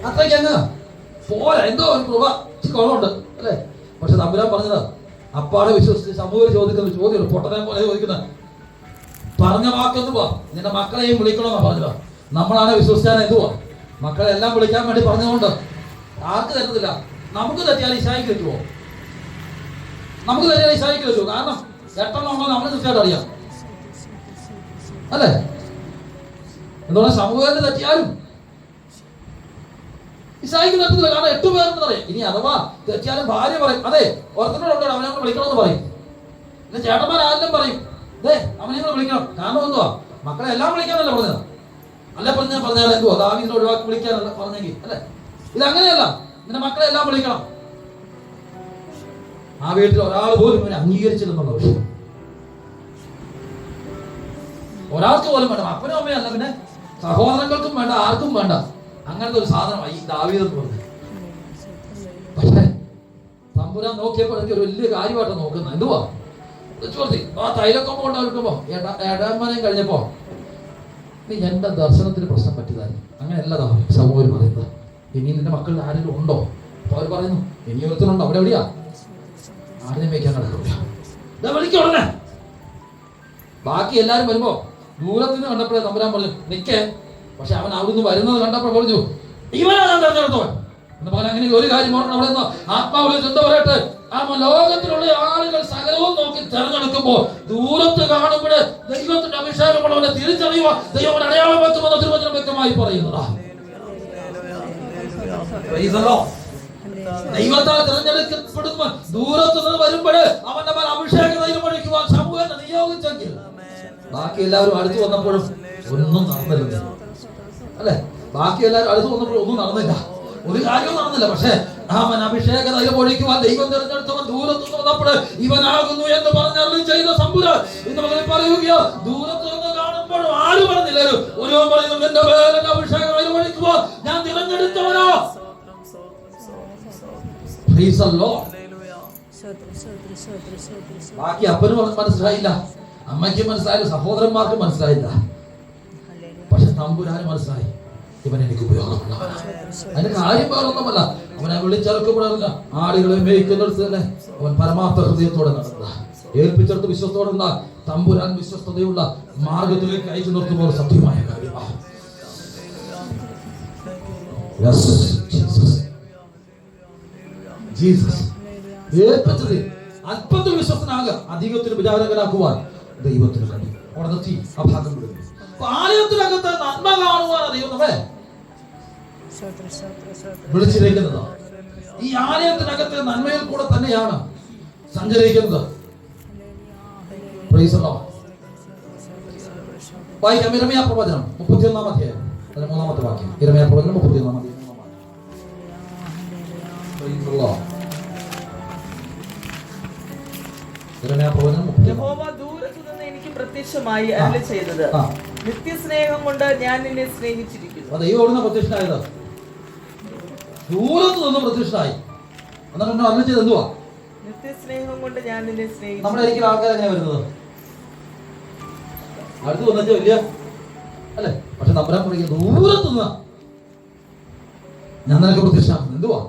അത്രയ്ക്ക് അങ്ങ് പോരാ. എന്തോ ഒരു കൃപ കുറവുണ്ട് അല്ലെ? പക്ഷെ തമ്പുരാൻ പറഞ്ഞത് അപ്പാടെ വിശ്വസിച്ച് സമൂഹം ചോദിക്കുന്ന ചോദ്യം പൊട്ടനെ പോലെ ചോദിക്കുന്നത്, പറഞ്ഞ വാക്കെന്തുവാ? നിന്റെ മക്കളെയും വിളിക്കണമെന്നാ പറഞ്ഞത്. നമ്മളാണ് വിശ്വസിച്ചാൽ എന്തുവാ? മക്കളെ എല്ലാം വിളിക്കാൻ വേണ്ടി പറഞ്ഞതുകൊണ്ട് ആർക്ക് തരുന്നില്ല. നമുക്ക് തെറ്റിയാൽ ഈശായിക്ക് തെറ്റുമോ? നമുക്ക് തെറ്റിയാൽ ഈശായിക്ക് തെറ്റുമോ? കാരണം 8 ഉണ്ടോ നമ്മൾ തീർച്ചയായിട്ടും അറിയാം, അല്ലേ? എന്തുകൊണ്ട് സമൂഹത്തിന് തെറ്റിയാലും ഈശായിക്ക് തെറ്റുന്നില്ല. കാരണം 8 പേരെന്ന് പറയും. ഇനി അഥവാ തെറ്റിയാലും ഭാര്യ പറയും, അതെ ഓർത്തിനോട് അവനെ വിളിക്കണമെന്ന് പറയും. പിന്നെ ചേട്ടന്മാരാരും പറയും, അതെ അവനെ വിളിക്കണം. കാരണം എന്തുവാ? മക്കളെ എല്ലാം വിളിക്കാനല്ല പറഞ്ഞത്. അല്ല പറഞ്ഞാൽ എന്തുവാ? ദാവീദിനെ ഒഴിവാക്കി വിളിക്കാനല്ല പറഞ്ഞെങ്കിൽ, അല്ലേ? ഇത് അങ്ങനെയല്ല. നിന്റെ മക്കളെ എല്ലാം വിളിക്കണം. ആ വീട്ടിൽ ഒരാൾ പോലും ഇവനെ അംഗീകരിച്ചില്ലെന്നുള്ള വിഷയം ഒരാൾക്ക് പോലും വേണ്ട. അപ്പനും അമ്മയല്ല, പിന്നെ സഹോദരങ്ങൾക്കും വേണ്ട, ആർക്കും വേണ്ട. അങ്ങനത്തെ ഒരു സാധനമായി ഈ ദാവീദ് എന്ന് പറഞ്ഞത്. പക്ഷേ തമ്പുരാൻ നോക്കിയപ്പോൾ എനിക്ക് ഒരു വലിയ കാര്യമായിട്ട് നോക്കുന്നത് എന്തുവാ? ആ തൈലക്കൊമ്പ് കൊണ്ടാകുമ്പോ ഏഴാമനെയും കഴിഞ്ഞപ്പോ നീ എന്റെ ദർശനത്തിന് പ്രശ്നം പറ്റിയതായിരുന്നു. അങ്ങനെയല്ല സമൂഹം പറയുന്നത്. ഇനി നിന്റെ മക്കളിൽ ആരെങ്കിലും ഉണ്ടോ? അപ്പൊ അവർ പറയുന്നു ഇനി ഒരുത്തനുണ്ടോ? അവിടെ എവിടെയാ? ആരെയും വയ്ക്കാൻ കിടക്കില്ല, വിളിക്കും ഉടനെ. ബാക്കി എല്ലാരും വരുമ്പോ ദൂരത്തിന് കണ്ടപ്പോഴേ തമ്പുരാൻ പറഞ്ഞു നിക്കേ. പക്ഷെ അവൻ അവിടുന്ന് വരുന്നത് കണ്ടപ്പോൾ പറഞ്ഞു ഇവനാ ഞാൻ തെരഞ്ഞെടുത്തവൻ എന്ന് പറഞ്ഞാൽ അങ്ങനെ ഒരു കാര്യം ഓർക്കണം. അവിടെ നിന്ന് ആത്മാവിലെ ചിന്ത പറയട്ടെ, ആ ലോകത്തിലുള്ള ആളുകൾ സകലവും നോക്കി തെരഞ്ഞെടുക്കുമ്പോ ദൂരത്ത് കാണുമ്പോൾ ദൈവത്തിന്റെ അഭിഷേകമുള്ളവനെ തിരിച്ചറിയുക, ദൈവം അടയാളം വെക്കുമെന്ന് തിരുവചനം വ്യക്തമായി പറയുന്നതാ. ദൈവത്താൽ തിരഞ്ഞെടുക്കപ്പെടുമ്പോ ദൂരത്ത് നിന്ന് വരുമ്പോൾ അവന്റെ മേൽ അഭിഷേക ദൈവം ഒഴിക്കുവാൻ സമൂഹത്തെ നിയോഗിച്ചെങ്കിൽ ബാക്കി എല്ലാവരും അടുത്ത് വന്നപ്പോഴും ഒന്നും നടന്നില്ല, അല്ലെ? ബാക്കി എല്ലാവരും അടുത്ത് വന്നപ്പോഴും ഒന്നും നടന്നില്ല, ഒരു കാര്യവും നടന്നില്ല. പക്ഷെ അവൻ അഭിഷേക ദൈവം ഒഴിക്കുവാൻ ദൈവം തിരഞ്ഞെടുത്തവൻ ദൂരത്ത് വന്നപ്പോൾ ഇവനാകുന്നു എന്ന് പറഞ്ഞാൽ ചെയ്ത സംഭവം ഇന്ന് മകളെ പറയുക. ദൂരത്ത് നിന്ന് കാണുമ്പോഴും ആരും പറഞ്ഞില്ലല്ലോ. ഓരോ പറയുന്നു എന്റെ പേരെ അഭിഷേക ദൈവം ഒഴിക്കുവാൻ ഞാൻ തിരഞ്ഞെടുത്തവനോ. ബാക്കി അപ്പനും മനസ്സിലായില്ല, അമ്മയ്ക്കും മനസ്സിലായില്ല, സഹോദരന്മാർക്കും മനസ്സിലായില്ല. പക്ഷെ തമ്പുരാന് മനസ്സിലായി ഇവൻ എനിക്ക് ഉപയോഗമുള്ളവനാണ്. അതിന്റെ കാര്യം വേറൊന്നുമല്ല, അവനെ വിളിച്ചിറക്കപ്പെടാറില്ല. ആടുകളെ മേയ്ക്കുന്നിടത്ത് തന്നെ അവൻ പരമാർത്ഥ ഹൃദയത്തോടെ നടന്ന ഏൽപ്പിച്ചെടുത്ത് വിശ്വസ്തോടെ തമ്പുരാൻ വിശ്വസ്തതയുള്ള മാർഗത്തിലേക്ക് അയച്ചു നിർത്തുമ്പോൾ സത്യമായ കാര്യമാണ്. ജീസസ് ഏൽപ്പിച്ചത് അല്പത്തിൽ വിശ്വസ്തനാകുക, അധികത്തിൽ വിചാരകനാക്കുവാൻ ദൈവത്തിന് കഴിയും. അവിടെ നിർത്തി ആ ഭാഗം വിടുന്നു. ആലയത്തിനകത്ത് നന്മ കാണുവാനാണ് ദൈവം നമ്മെ വിളിച്ചിരിക്കുന്നത്. ഈ ആലയത്തിനകത്ത് നന്മയിൽ കൂടെ തന്നെയാണ് സഞ്ചരിക്കുന്നത്. വായിക്കാം യിരെമ്യാ പ്രവചനം 31-ാം അധ്യായം 3-ാമത്തെ വാക്യം. യിരെമ്യാ പ്രവചനം 31-ാം അധ്യായം. യഹോവ ദൂരത്തു നിന്ന് എനിക്ക് പ്രത്യക്ഷമായി അരുളി ചെയ്തത്, നിത്യസ്നേഹം കൊണ്ട് ഞാൻ നിന്നെ സ്നേഹിച്ചിരിക്കുന്നു. ദൈവം പ്രത്യക്ഷനായത് ദൂരത്ത് നിന്ന് പ്രത്യക്ഷനായി. എന്നിട്ട് അരുളി ചെയ്ത് എന്തുവാ? നിത്യസ്നേഹം കൊണ്ട് ഞാൻ നിന്നെ സ്നേഹിച്ചു. നമ്മുടെ ഒരിക്കലും ആൾക്കാർ എങ്ങനെ വരുന്നത്? അടുത്ത് വന്നിട്ട് വലിയ അല്ലെ? പക്ഷെ തമ്പുരാൻ പഠിക്കുന്നത് ദൂരത്ത് നിന്ന് ഞാൻ നിനക്ക് പ്രത്യക്ഷനാകുന്നു. എന്തുവാ?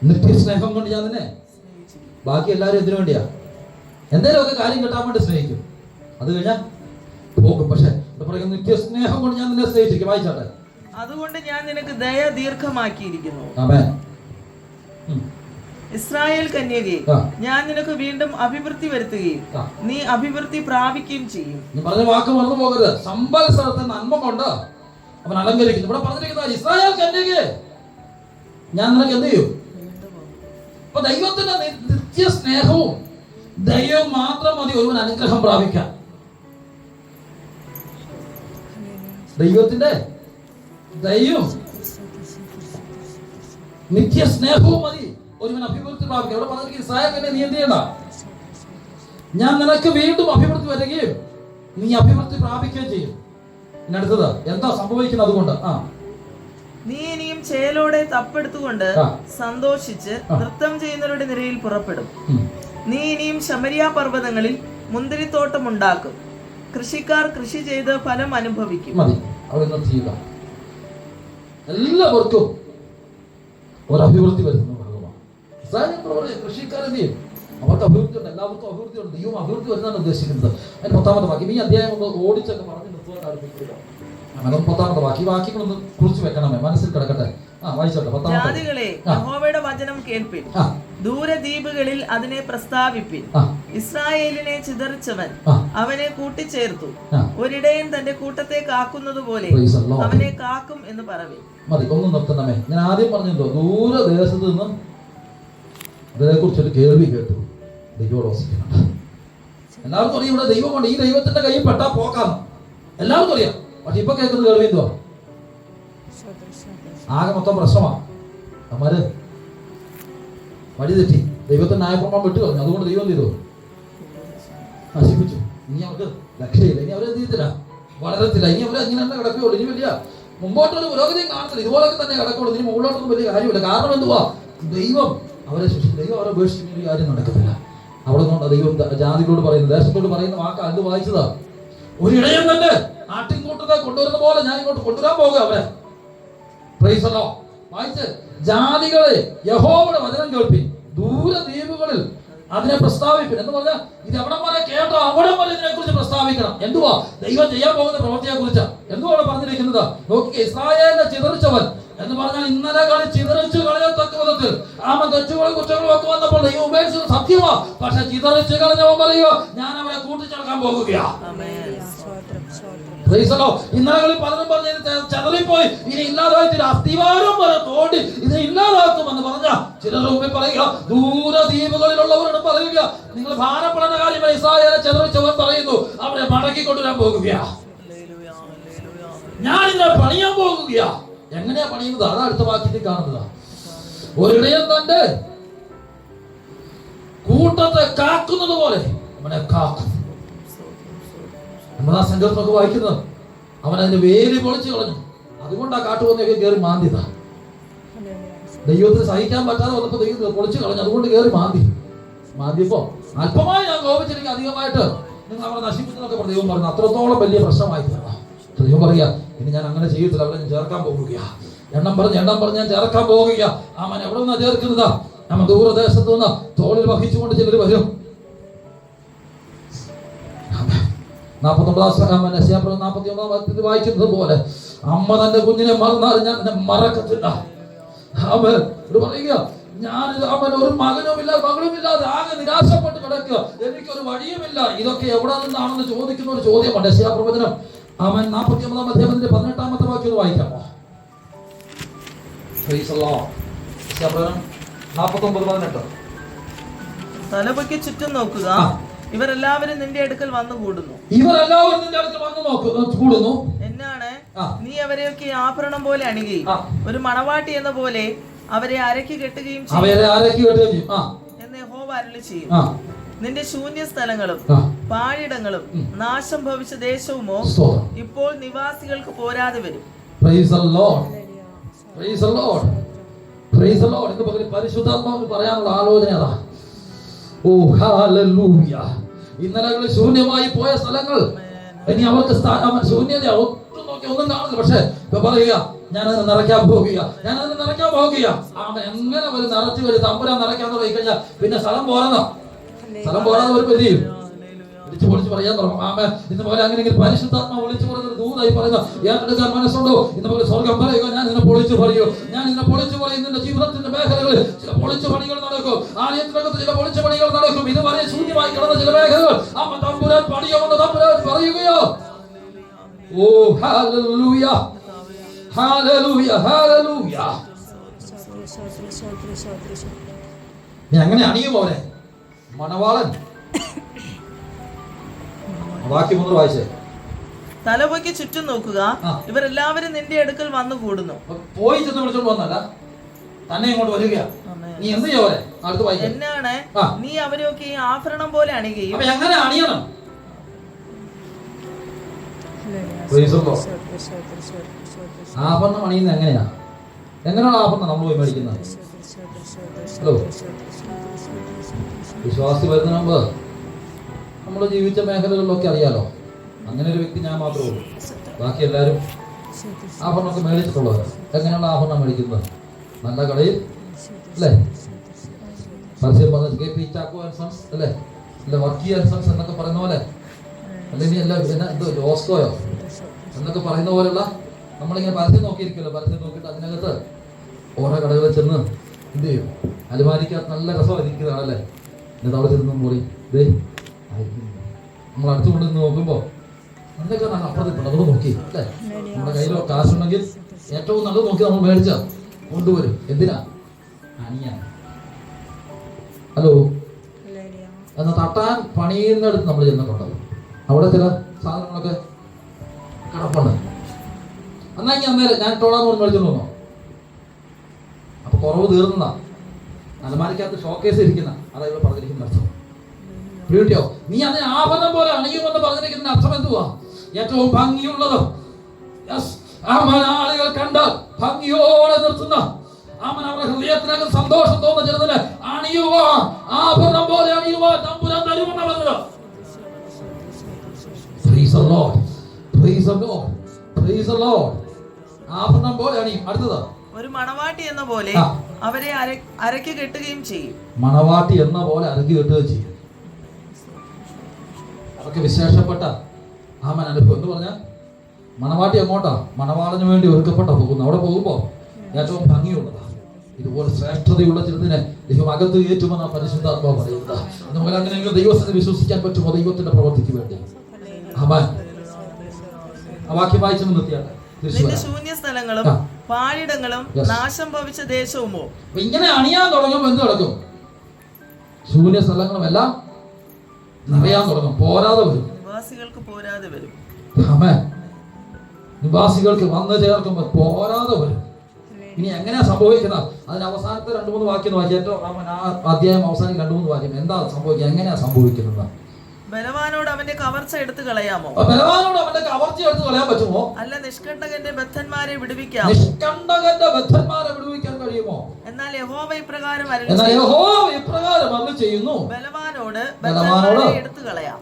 നിത്യസ്നേഹം കൊണ്ട് ഞാൻ നിന്നെ. ബാക്കി എല്ലാവരും എന്തിനു വേണ്ടിയാ? എന്തെങ്കിലുമൊക്കെ കാര്യം കിട്ടാൻ വേണ്ടി സ്നേഹിക്കും, അത് കഴിഞ്ഞാൽ പോകും. പക്ഷെ പറയുന്നത് നിത്യസ്നേഹം കൊണ്ട് ഞാൻ നിന്നെ സ്നേഹിച്ചിരിക്കും. വായിച്ചാട്ടെ. അതുകൊണ്ട് ഞാൻ നിനക്ക് ദയ ദീർഘമാക്കിയിരിക്കുന്നു. ആമേൻ. ഇസ്രായേൽ കന്യകേ, ഞാൻ നിനക്ക് വീണ്ടും അഭിവൃദ്ധി വരുത്തുകയും നീ അഭിവൃദ്ധി പ്രാപിക്കുകയും ചെയ്യും. പറഞ്ഞ വാക്ക് മറന്നു പോകരുത്. സംവത്സരത്തെ നന്മ കൊണ്ട് അവൻ അലങ്കരിക്കുന്നു. ഇവിടെ പറഞ്ഞിരിക്കുന്ന ഇസ്രായേൽ കന്യകേ, ഞാൻ നിനക്ക് എന്ത് ചെയ്യും? അപ്പൊ ദൈവത്തിന്റെ നിത്യ സ്നേഹവും ദൈവം മാത്രം മതി ഒരുവൻ അനുഗ്രഹം പ്രാപിക്കാൻ. ദൈവത്തിന്റെ ദൈവം നിത്യ സ്നേഹവും മതി ഒരുവൻ അഭിവൃദ്ധി പ്രാപിക്കാൻ. ഇവിടെ പറഞ്ഞിരിക്കുന്ന ഇസ്രായേലിനെ നീ എന്ത് ചെയ്യണ്ട? ഞാൻ നിനക്ക് വീണ്ടും അഭിവൃദ്ധി വരികയും നീ അഭിവൃദ്ധി പ്രാപിക്കുകയും ചെയ്യും. ഇനി അടുത്തത് എന്താ സംഭവിക്കുന്നത്? അതുകൊണ്ട് നീ ഇനിയും ചേലോടെ തപ്പെടുത്തുകൊണ്ട് സന്തോഷിച്ച് നൃത്തം ചെയ്യുന്നവരുടെ നിരയിൽ പുറപ്പെടും. നീ ഇനിയും ശമരിയ പർവ്വതങ്ങളിൽ മുന്തിരിത്തോട്ടം ഉണ്ടാക്കും. കൃഷിക്കാർ കൃഷി ചെയ്ത് ഫലം അനുഭവിക്കും. മതി, അവിടെ നിർത്തിയില്ല. എല്ലാവർക്കും ഒരു അഭിവൃദ്ധി വരുന്നു ഭഗവാൻ. കൃഷിക്കാരെന്ത് ചെയ്യും? അവർക്ക് അഭിവൃദ്ധി ഉണ്ട്, എല്ലാവർക്കും അഭിവൃദ്ധി ഉണ്ട്. ദൈവം അഭിവൃദ്ധി വരുന്നതാണ് ഉദ്ദേശിക്കുന്നത്. അതിന് 10ാമത്തെ വാക്യം ഈ അധ്യായം ഒന്ന് ഓടിച്ചൊക്കെ പറഞ്ഞ് നിർത്തുവാൻ താല്പര്യപ്പെടുക. അങ്ങനെ 10ാമത്തെ വാക്യങ്ങളൊന്ന് കുറിച്ച് വെക്കണമേ, മനസ്സിൽ കിടക്കട്ടെ. വായിച്ചോട്ടെ. 10ാമത്തെ ജാതികളെ യഹോവയുടെ വചനം കേൾപ്പിൻ, ദൂരദ്വീപുകളിൽ അതിനെ പ്രസ്താവിപ്പിൻ. ഇസ്രായേലിനെ ചിതറിച്ചവൻ അവനെ കൂട്ടിച്ചേർത്തു, ഒരിടയൻ തന്റെ കൂട്ടത്തെ കാക്കുന്നത് പോലെ അവനെ കാക്കും എന്ന് പറവേ. മതി, ഒന്ന് നിർത്തണമേ. ഞാൻ ആദ്യം പറഞ്ഞല്ലോ, ദൂരദേശത്ത് നിന്നും ഇതിനെ കുറിച്ചൊരു കേൾവി കേട്ടു. ദൈവോടോസിക്കുന്നുണ്ട്. എല്ലാവർക്കും അറിയാം ഇവിടെ ദൈവമുണ്ട്, ഈ ദൈവത്തിന്റെ കയ്യിൽ പെട്ടാ പോക്കാന്ന് എല്ലാവർക്കും അറിയാം. പക്ഷെ ഇപ്പൊ കേൾക്കുന്നത് കേൾവി എന്തുവാ? ആകെ മൊത്തം പ്രശ്നമാണ്. അമ്മാര് വഴി തെറ്റി, ദൈവത്തിന്റെ ന്യായപ്രമാണം വിട്ടു കളഞ്ഞു. അതുകൊണ്ട് ദൈവം ചെയ്തു നശിപ്പിച്ചു. ഇനി അവർക്ക് രക്ഷയില്ല, ഇനി അവരെന്ത് ചെയ്തില്ല, വളരത്തില്ല. ഇനി അവരെ ഇങ്ങനെ തന്നെ കിടക്കുകയുള്ളൂ. ഇനി വലിയ മുമ്പോട്ടൊരു പുരോഗതിയും കാണത്തില്ല, ഇതുപോലൊക്കെ തന്നെ കിടക്കുള്ളൂ. ഇനി മുകളിലോട്ടൊന്നും വലിയ കാര്യമില്ല. കാരണം എന്തുവാ? ദൈവം അവരെ സൃഷ്ടിച്ചു. ദൈവം അവരെ ഉപേക്ഷിക്കുന്ന ഒരു കാര്യം നടക്കത്തില്ല. അവിടെ നിന്നുകൊണ്ട് ദൈവം ജാതികളോട് പറയുന്നത്, ദേശത്തോട് പറയുന്ന വാക്ക് അത് വായിച്ചതാ. ഒരു ഇടയൻ തന്നെ ആട്ടിൻകൂട്ടത്തെ കൊണ്ടുവരുന്ന പോലെ ഞാൻ ഇങ്ങോട്ട് കൊണ്ടുവരാൻ പോകുക അവരെ. Price the Lord. വായിച്ച്, ജാതികളെ യഹോവയുടെ വചനം കേൾപ്പിൻ, ദൂരദ്വീപുകളിൽ അതിനെ പ്രസ്താവിപ്പിൻ എന്ന് പറഞ്ഞാൽ ഇത് എവിടം വരെ കേട്ടോ അവിടം വരെ ഇതിനെ കുറിച്ച് പ്രസ്താവിക്കണം. എന്തുവാ? ദൈവം ചെയ്യാൻ പോകുന്ന പ്രവൃത്തിയെ കുറിച്ച്. എന്തുവാണ് പറഞ്ഞിരിക്കുന്നത്? നോക്കി, ഇസ്രായേലിനെ ചിതറിച്ചവൻ എന്ന് പറഞ്ഞാൽ ഇന്നലെ കളി ചിതറിച്ചു കളയത്തക്ക വിധത്തിൽ തെറ്റുകളും കുറ്റങ്ങളും ഒക്കെ വന്നപ്പോൾ ദൈവം ഉപേക്ഷിച്ചത് സത്യമാ. പക്ഷെ ചിതറിച്ചു കളഞ്ഞവൻ പറയുക, ഞാൻ അവരെ കൂട്ടിച്ചേർക്കാൻ പോകുകയാ. ഇന്നലെ പലരും പറഞ്ഞ ചെതറിപ്പോയി, ഇനി ഇല്ലാതായിട്ട് അസ്ഥിവാരം വരെ തോണ്ടി ഇതിനെ ഇല്ലാതാക്കുമെന്ന് പറഞ്ഞ ചിലർ മുമ്പിൽ പറയുക, ദൂരദ്വീപുകളിലുള്ളവരോട് പറയുക, നിങ്ങൾ ഭാരപ്പെടുന്ന കാര്യം ഇസ്രായേലിനെ ചിതറിച്ചവൻ പറയുന്നു, അവരെ മടക്കി കൊണ്ടുവരാൻ പോകുകയാ. ഞാൻ ഇതിനെ പണിയാൻ പോകുകയാ. എങ്ങനെയാ പണിയുന്നത്? അതാ അടുത്ത വാക്യത്തിൽ കാണുന്നതാ. ഒരിടയൻ തന്റെ കൂട്ടത്തെ കാക്കുന്നത് പോലെ അവനെ കാക്കും. നമ്മളാ സങ്കീർത്തനമൊക്കെ വായിക്കുന്നത്, അവൻ അതിന്റെ വേലി പൊളിച്ചു കളഞ്ഞു. അതുകൊണ്ടാ കാട്ടുപന്നിയൊക്കെ കയറി മാന്തിയതാ. ദൈവത്തിന് സഹിക്കാൻ പറ്റാതെ വന്നപ്പോ ദൈവം പൊളിച്ചു കളഞ്ഞു. അതുകൊണ്ട് കയറി മാന്തിയപ്പോ അല്പമായി ഞാൻ കോപിച്ചിരിക്കും, അധികമായിട്ട് നിങ്ങൾ അവരെ നശിപ്പിച്ചെന്നൊക്കെ ദൈവം പറഞ്ഞു. അത്രത്തോളം വലിയ പ്രശ്നമായി. ദൈവം പറയാ, ഇനി ഞാൻ അങ്ങനെ ചെയ്യത്തില്ല, അവരെ ഞാൻ ചേർക്കാൻ പോകുകയാ. എണ്ണം പറഞ്ഞ് ഞാൻ ചേർക്കാൻ പോകുകയാ. അവൻ എവിടെ നിന്നാ ചേർക്കുന്നതാ? നമ്മ ദൂരദേശത്ത് നിന്ന് തോളിൽ വഹിച്ചുകൊണ്ട് ചിലർ വരും. 49 വായിക്കുന്നത് പോലെ, അമ്മ തന്റെ കുഞ്ഞിനെ മറന്നാൽ ഞാൻ എന്നെ മറക്കത്തില്ല. അവൻ പറയുക, ഞാൻ അവൻ ഒരു മകളുമില്ലാതെ ആകെ നിരാശപ്പെട്ട് കിടക്കുക, എനിക്കൊരു വഴിയുമില്ല. ഇതൊക്കെ എവിടെ നിന്നാണെന്ന് ചോദിക്കുന്ന ഒരു ചോദ്യമാണ്. യെശയ്യാപ്രവചനം അവൻ 49 അധ്യായത്തിന്റെ 18 വാക്യം വായിക്കാമോ? 49:18. തലപൊക്കി ചുറ്റും നോക്കുക, ഇവരെല്ലാവരും നിന്റെ അടുക്കൽ വന്നു കൂടുന്നു. എന്നാണ് നീ അവരെയൊക്കെ ആഭരണം പോലെ അണിയുകയും ഒരു മണവാട്ടി എന്ന പോലെ അവരെ അരക്കി കെട്ടുകയും എന്ന് യഹോവ അരുളിച്ചെയ്യും. നിന്റെ ശൂന്യ സ്ഥലങ്ങളും പാഴിടങ്ങളും നാശം ഭവിച്ച ദേശവുമോ ഇപ്പോൾ നിവാസികൾക്ക് പോരാതെ വരും. പരിശുദ്ധാത്മാവിന് പറയാനുള്ള ആലോചന അതാ. ഓ ഹല്ലേലൂയ. ഇന്നലകളിൽ ശൂന്യമായി പോയ സ്ഥലങ്ങൾ ഇനി അവർക്ക് ശൂന്യത ഒട്ടും നോക്കി ഒന്നും കാണുന്നില്ല. പക്ഷെ പറയുക, ഞാനതിനെ നിറയ്ക്കാൻ പോകുക. എങ്ങനെ ഒരു നിറച്ചു വരും? തമ്പുരാൻ നിറയ്ക്കാൻ തുടങ്ങി കഴിഞ്ഞാൽ പിന്നെ സ്ഥലം പോരാതെ ഒരു പരിധിയും വിളിച്ചു പൊളിച്ച് പറയാൻ തുടങ്ങും. ഇന്ന് പോലെ അങ്ങനെ പരിശുദ്ധാത്മ വിളിച്ചു പറയുന്നത് ദൂതായി പറയുന്ന ഏറ്റെടുക്കാൻ മനസ്സുണ്ടോ? ഇന്ന് പോലെ സ്വർഗം പറയുക, ഞാൻ നിന്നെ പൊളിച്ചു പറയൂ, ഞാൻ നിന്നെ പൊളിച്ചു പറയും. നിന്റെ ജീവിതത്തിന്റെ മേഖലകളിൽ ചില പൊളിച്ചു പണികൾ നടക്കും. ആലയത്തിനകത്ത് ചില പൊളിച്ചു പണികൾ നടക്കും. ഇതുവരെ ശൂന്യമായി കിടന്ന ചില മേഖലകൾ അമ്മ തമ്പുരാൻ പണിയുമെന്ന് തമ്പുരാൻ പറയുകയോ. ഓ ഹല്ലേലൂയ, ഹല്ലേലൂയ, ഹല്ലേലൂയ. നീ അങ്ങനെ അണിയും അവരെ മണവാളൻ. വാക്യം 3 വായിച്ചേ. തലപൊക്കി ചുറ്റും നോക്കുക, ഇവരെല്ലാവരും നിന്റെ അടുക്കൽ വന്നു കൂടുന്നു. പോയി ചെന്ന് വിളിച്ചോണ്ട് വന്നല്ല, തന്നെ ഇങ്ങോട്ട് വരികയാ. നീ എന്ത് ചെയ്യോരെ? അടുത്ത് വായിക്കാം. എന്നാണ് നീ അവരെയൊക്കെ ഈ ആഭരണം പോലെ അണിയുകയും. അപ്പൊ എങ്ങനെ അണിയണം? ആഭരണം അണിയുന്നത് എങ്ങനെയാ? എങ്ങനെയാണ് ആഭരണം നമ്മൾ പോയി മേടിക്കുന്നത്? ഹലോ, വിശ്വാസി വരുന്നതിന് മുമ്പ് നമ്മൾ ജീവിച്ച മേഖലകളിലൊക്കെ അറിയാലോ. അങ്ങനെ ഒരു വ്യക്തി ഞാൻ മാത്രമേ ഉള്ളൂ. ബാക്കി എല്ലാവരും ആഭരണമൊക്കെ മേടിച്ചിട്ടുള്ളവർ. എങ്ങനെയുള്ള ആഭരണം മേടിക്കുന്നത്? നല്ല കടയിൽ അല്ലേ? പരസ്യം പറഞ്ഞത് KP ചാക്കോ ആൻഡ് സൺസ് അല്ലേ, അല്ല വർക്കി ആൻഡ് സൺസ് എന്നൊക്കെ പറയുന്ന പോലെ, അല്ലെങ്കിൽ എല്ലാം എന്തോ ജോസ്കോയോ എന്നൊക്കെ പറയുന്ന പോലുള്ള നമ്മളിങ്ങനെ പരസ്യം നോക്കിയിരിക്കുമല്ലോ. പരസ്യം നോക്കിയിട്ട് അതിനകത്ത് ഓരോ കടകളിൽ ചെന്ന് എന്ത് ചെയ്യും, അലുമാരിക്കകത്ത് നല്ല രസമായിരിക്കുന്നതാണല്ലേ. എന്നിട്ട് അവിടെ ചെന്ന് പോയി ദേ നമ്മൾ അടുത്ത് കൊണ്ടുവന്ന് നോക്കുമ്പോൾ എന്തൊക്കെ നല്ല അപ്പുറത്ത് അതൊക്കെ നോക്കി അല്ലേ. നമ്മുടെ കയ്യിലോ കാശുണ്ടെങ്കിൽ ഏറ്റവും നല്ലത് നോക്കി നമ്മൾ മേടിച്ചാൽ കൊണ്ടുവരും. എന്തിനാ? അണിയാൻ. ഹലോ, എന്നാൽ തട്ടാൻ പണിയുന്നിടത്ത് നമ്മൾ ചെന്നിട്ടുണ്ട്. അവിടെ ചില സാധനങ്ങളൊക്കെ കിടപ്പുണ്ട്. എന്നാക്കി അന്നേരം ഞാൻ ഇട്ടോളാന്ന് പറഞ്ഞ് മേടിച്ചോണ്ട് വന്നോ. അപ്പൊ കുറവ് തീർന്നതാ. അലമാരിക്കകത്ത് ഷോക്കേസ് ഇരിക്കുന്ന അതാ ഇവിടെ പറഞ്ഞിരിക്കുന്ന അർത്ഥം. വീട്ടിയോ നീ അതിന് ആഭരണം പോലെ അണിയുമെന്ന് പറഞ്ഞിരിക്കുന്ന അർത്ഥം എന്തുവാ? ഏറ്റവും ഭംഗിയുള്ളത്, ആളുകൾ കണ്ടാൽ ഭംഗിയോടെ നിർത്തുന്ന, അവരുടെ ഹൃദയത്തിനകം സന്തോഷം തോന്നുന്ന ചെറുതിന് അണിയുവാൻ, ആഭരണം പോലെ അണിയുവാൻ തമ്പുരാൻ തരുമെന്ന് പറഞ്ഞത്. Praise the Lord, praise the Lord, praise the Lord. ആഭരണം പോലെ അണിയും. അടുത്തത് ഒരു മണവാട്ടി എന്ന പോലെ അവരെ അരക്കി കെട്ടുകയും ചെയ്യും. മണവാട്ടി എന്ന പോലെ അരക്കി കെട്ടുകയും ചെയ്യും. അതൊക്കെ വിശേഷപ്പെട്ട ആമൻ അനുഭവം എന്ന് പറഞ്ഞാൽ മണവാട്ടി എങ്ങോട്ടാ? മണവാളന് വേണ്ടി ഒരുക്കപ്പെട്ട പോകുന്നു. അവിടെ പോകുമ്പോൾ ഏറ്റവും ഭംഗിയുള്ളതാണ്. ഇതുപോലെ ശ്രേഷ്ഠതയുള്ള ചിലതിനെ ദൈവം അകത്ത് ഏറ്റുമെന്ന പരിശുദ്ധാത്മാവ് പറയുന്നത്. നമുക്ക് അങ്ങനെയെങ്കിലും ദൈവത്തെ വിശ്വസിക്കാൻ പറ്റുമോ? ദൈവത്തിന്റെ പ്രവൃത്തിക്ക് വേണ്ടി. ആമൻ. ആ വാക്യം വായിച്ചു നിർത്തിയാണ്. നിന്റെ ശൂന്യ സ്ഥലങ്ങളും പാഴിടങ്ങളും നാശം ഭവിച്ച ദേശവുമോ. ഇങ്ങനെ അണിയാൻ തുടങ്ങുമ്പോൾ എന്ത് നടക്കും? ശൂന്യ സ്ഥലങ്ങളും എല്ലാം നിറയാൻ തുടങ്ങും. പോരാതെ വരും. നിവാസികൾക്ക് പോരാതെ വരും. ആമേൻ. നിവാസികൾക്ക് വന്നു ചേർക്കുമ്പോൾ പോരാതെ വരും. ഇനി എങ്ങനെയാ സംഭവിക്കുന്നത്? അതിന് അവസാനത്തെ 2-3 വാക്യം വായിച്ചു. ഏറ്റവും ആ അധ്യായം അവസാനം 2-3 വാക്യം. എന്താ സംഭവിക്കുക? എങ്ങനെയാ സംഭവിക്കുന്നത്? ബലവാനോട് അവന്റെ കവർച്ച എടുത്തു കളയാമോ? ബലവാനോട് അവന്റെ കവർച്ച എടുത്തു കളയാൻ പറ്റുമോ? അല്ല നിഷ്കണ്ടകന്റെ ബദ്ധന്മാരെ വിടുവിക്കാമോ? നിഷ്കണ്ടകന്റെ ബദ്ധന്മാരെ വിടുവിക്കാൻ കഴിയുമോ? എന്നാൽ യഹോവ ഇപ്രകാരം അരുളി ചെയ്യുന്നു, ബലവാനോട് ബദ്ധന്മാരെ എടുത്തു കളയാം,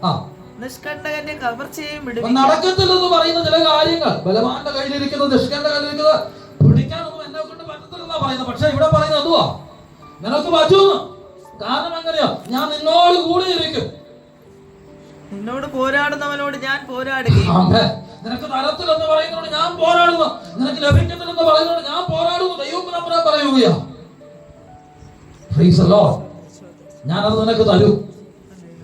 നിഷ്കണ്ടകന്റെ കവർച്ചയെയും വിടുവിക്കാം. നടക്കത്തില്ലെന്ന് പറയുന്ന ചില കാര്യങ്ങൾ ബലവാന്റെ കയ്യിലിരിക്കുന്നത്, നിഷ്കണ്ഠന്റെ കയ്യിലിരിക്കുന്നത് പിടിക്കാനൊന്നും എന്നെ കൊണ്ട് പറ്റത്തില്ലെന്നാ പറയുന്നത്. പക്ഷെ ഇവിടെ പറയുന്നത് എന്തുവാ? നിനക്ക് പറ്റുമെന്ന്. കാരണം എങ്ങനെയാ? ഞാൻ നിന്നോട് കൂടെ ഇരിക്കും. നിന്നോട് പോരാടുന്നവനോട് ഞാൻ പോരാടുകയും, നിനക്ക് തരത്തിലെന്ന് പറയുന്നോട് ഞാൻ പോരാടുന്നു, നിനക്ക് ലഭിക്കത്തില്ലെന്ന് പറയുന്നോട് ഞാൻ പോരാടുന്നു. ദൈവം നമ്മളെ പറയുകയാ. ഞാനത് നിനക്ക് തരും.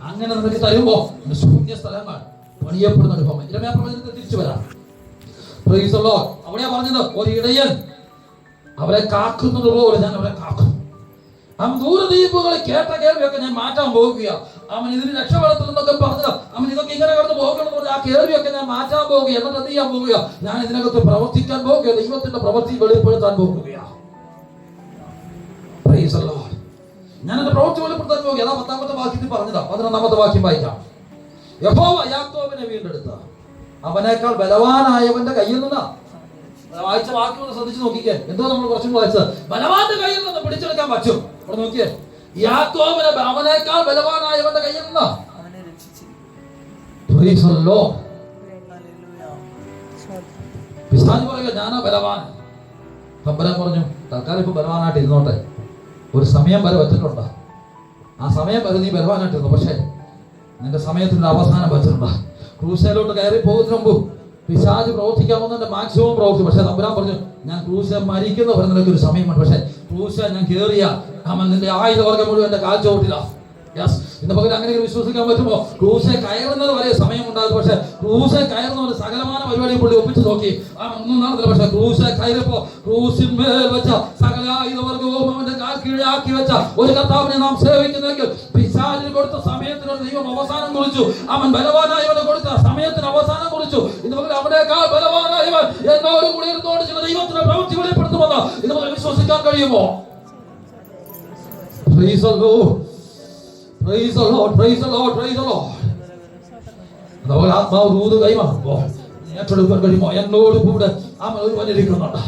അങ്ങനെ നിനക്ക് തരുമ്പോ ശൂന്യ സ്ഥലങ്ങൾ പണിയപ്പെടുന്ന അനുഭവം. ഇരമ്യാപ്രവചനത്തിൽ തിരിച്ചു വരാം. അവിടെയാ പറഞ്ഞത്, ഒരു ഇടയൻ അവരെ കാക്കുന്നത് പോലെ ഞാൻ അവരെ കാക്കും. അവൻ ദൂരദ്വീപുകളെ കേട്ട കേൾവിയൊക്കെ ഞാൻ മാറ്റാൻ പോകുക. അവൻ ഇതിന് രക്ഷപ്പെടത്തില്ലെന്നൊക്കെ പറഞ്ഞത്, അവൻ ഇതൊക്കെ ഇങ്ങനെ കടന്ന് പോകണമെന്ന് പറഞ്ഞ ആ കേൾവിയൊക്കെ ഞാൻ മാറ്റാൻ പോകുക. എന്നിട്ട് എന്ത് ചെയ്യാൻ പോകുക? ഞാൻ ഇതിനകത്ത് പ്രവർത്തിക്കാൻ പോകുക. ദൈവത്തിന്റെ പ്രവൃത്തി വെളിപ്പെടുത്താൻ പോകുകയാ. ഞാൻ എന്റെ പ്രവൃത്തി വെളിപ്പെടുത്താൻ പോകുക. അതാ 10-ാമത്തെ വാക്യത്തിൽ പറഞ്ഞതാ. 11-ാമത്തെ വാക്യം വായിക്കാം. യഹോവ യാക്കോബിനെ വീണ്ടെടുത്ത അവനേക്കാൾ ബലവാനായവന്റെ കയ്യിൽ നിന്നാ. വായിച്ച വാക്യം ഒന്ന് ശ്രദ്ധിച്ചു നോക്കിക്കേ. എന്തോ നമ്മൾ കുറച്ചും വായിച്ചത്, ബലവാന്റെ കയ്യിൽ നിന്ന് പിടിച്ചെടുക്കാൻ പറ്റും. അവിടെ നോക്കിയേ, യാക്കോബിനെ അവനേക്കാൾ ബലവാനായവന്റെ കയ്യിൽ നിന്നാ അവനെ രക്ഷിച്ചിരിക്കും. പിശാച് പറയുക, ഞാനാ ബലവാൻ. തമ്പുരാൻ പറഞ്ഞു, തൽക്കാലം ഇപ്പൊ ബലവാനായിട്ട് ഇരുന്നോട്ടെ, ഒരു സമയം വരെ വെച്ചിട്ടുണ്ട്. ആ സമയം വരെ നീ ബലവാനായിട്ടിരുന്നു. പക്ഷേ നിന്റെ സമയത്തിന്റെ അവസാനം വെച്ചിട്ടുണ്ട്. ക്രൂശയിലോട്ട് കയറി പോകുന്നതിന് മുമ്പ് പിശാച് പ്രവർത്തിക്കാവുന്നതിന്റെ മാക്സിമം പ്രവർത്തി. പക്ഷെ തമ്പുരാൻ പറഞ്ഞു, ഞാൻ ക്രൂശ മരിക്കുന്ന പറയുന്നതിനൊക്കെ ഒരു സമയമുണ്ട്. പക്ഷെ ക്രൂശ ഞാൻ കയറിയ അവൻ നിന്റെ ആയുധവർഗം മുഴുവൻ എന്റെ കാൽ ചോട്ടില്ല. ഇന്ന് പകരം അങ്ങനെ വിശ്വസിക്കാൻ പറ്റുമോ? ക്രൂശെ കയറുന്നത് വരെ സമയമുണ്ടാകും. പക്ഷെ ക്രൂശെ കയറുന്നവർ സകലമായ പരിപാടി പുള്ളി ഒപ്പിച്ചു നോക്കി. ഒന്നും നടന്നില്ല. പക്ഷെ ക്രൂശെ കയറിയപ്പോ ക്രൂശിന്മേൽ വെച്ച സകല ആയുധവർഗവും അവന്റെ കാൽ കീഴാക്കി വെച്ച ഒരു കർത്താവിനെ നാം സേവിക്കുന്നെങ്കിൽ പിശാചിന് കൊടുത്ത സമയത്തിനൊരു ദൈവം അവസാനം കുറിച്ചു. അവൻ ബലവാനായവനെ കൊടുത്ത സമയത്തിന് അവസാനം കുറിച്ചു. ഇന്ന് പകരം അവനേക്കാൾ ബലവാനായവൻ എന്നോട് കൂടി ഇരുന്നോട് ചില ദൈവത്തിന്റെ പ്രവൃത്തി വെളിപ്പെടുത്തുമെന്ന് ഇന്ന് പകരം വിശ്വസിക്കാൻ കഴിയുമോ? Praise the Lord. Praise the Lord, praise the Lord, praise the Lord. അതുപോലെ ആത്മാവ് ദൂത് കൈമാറുമ്പോൾ ഏറ്റെടുക്കാൻ കഴിയുമോ? എന്നോട് കൂടെ അവൻ ഒരുവൻ ഇരിക്കുന്നുണ്ട്.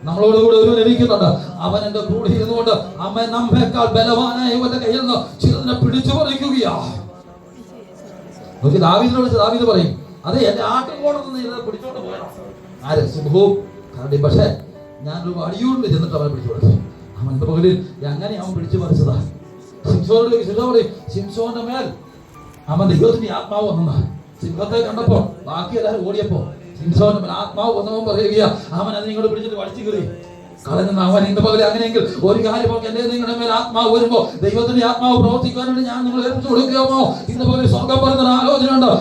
നമ്മളോട് കൂടെ ഒരുവൻ ഇരിക്കുന്നുണ്ട്. അവൻ എന്റെ കൂടെ ഇരുന്നുകൊണ്ട് അവൻ നമ്മേക്കാൾ ബലവാനായ ഇവന്റെ കയ്യിൽ നിന്ന് ചിലതിനെ പിടിച്ചു പറിക്കുകയാ. നോക്കി, ദാവീദിനെ വിളിച്ച് ദാവീദ് പറയും, അതെ എന്റെ ആട്ടിൻകോടത്ത് നിന്ന് പിടിച്ചോണ്ട് പോയതാ. ആര്? സിംഹവും കരടി. പക്ഷേ ഞാനൊരു അടിയോണ്ട് ചെന്നിട്ട് അവനെ പിടിച്ചു പറിച്ചു. അവന്റെ പകലിൽ അങ്ങനെ അവൻ പിടിച്ചു പറിച്ചതാ. ശിംശോന്റെ മേൽ അവൻ ദൈവത്തിന്റെ ആത്മാവ് വന്ന സിംഹത്തെ കണ്ടപ്പോ ബാക്കി എല്ലാവരും ഓടിയപ്പോ ശിംശോന്റെ മേൽ ആത്മാവ് വന്നവൻ പറയുക അവൻ അത് നിങ്ങളോട് പിടിച്ചിട്ട് വലിച്ചു കയറി കളഞ്ഞ അവൻ ഇന്ന് പകരം അങ്ങനെയെങ്കിൽ ഒരു കാര്യം എന്റെ നിങ്ങളുടെ മേൽ ആത്മാവ് വരുമ്പോ ദൈവത്തിന്റെ ആത്മാവ് പ്രവർത്തിക്കാനായിട്ട് ഞാൻ നിങ്ങൾ ഏൽപ്പിച്ചു കൊടുക്കുകയോ ഇന്ന് പകരം സ്വർഗം പറയുന്ന ആലോചന ഉണ്ട്.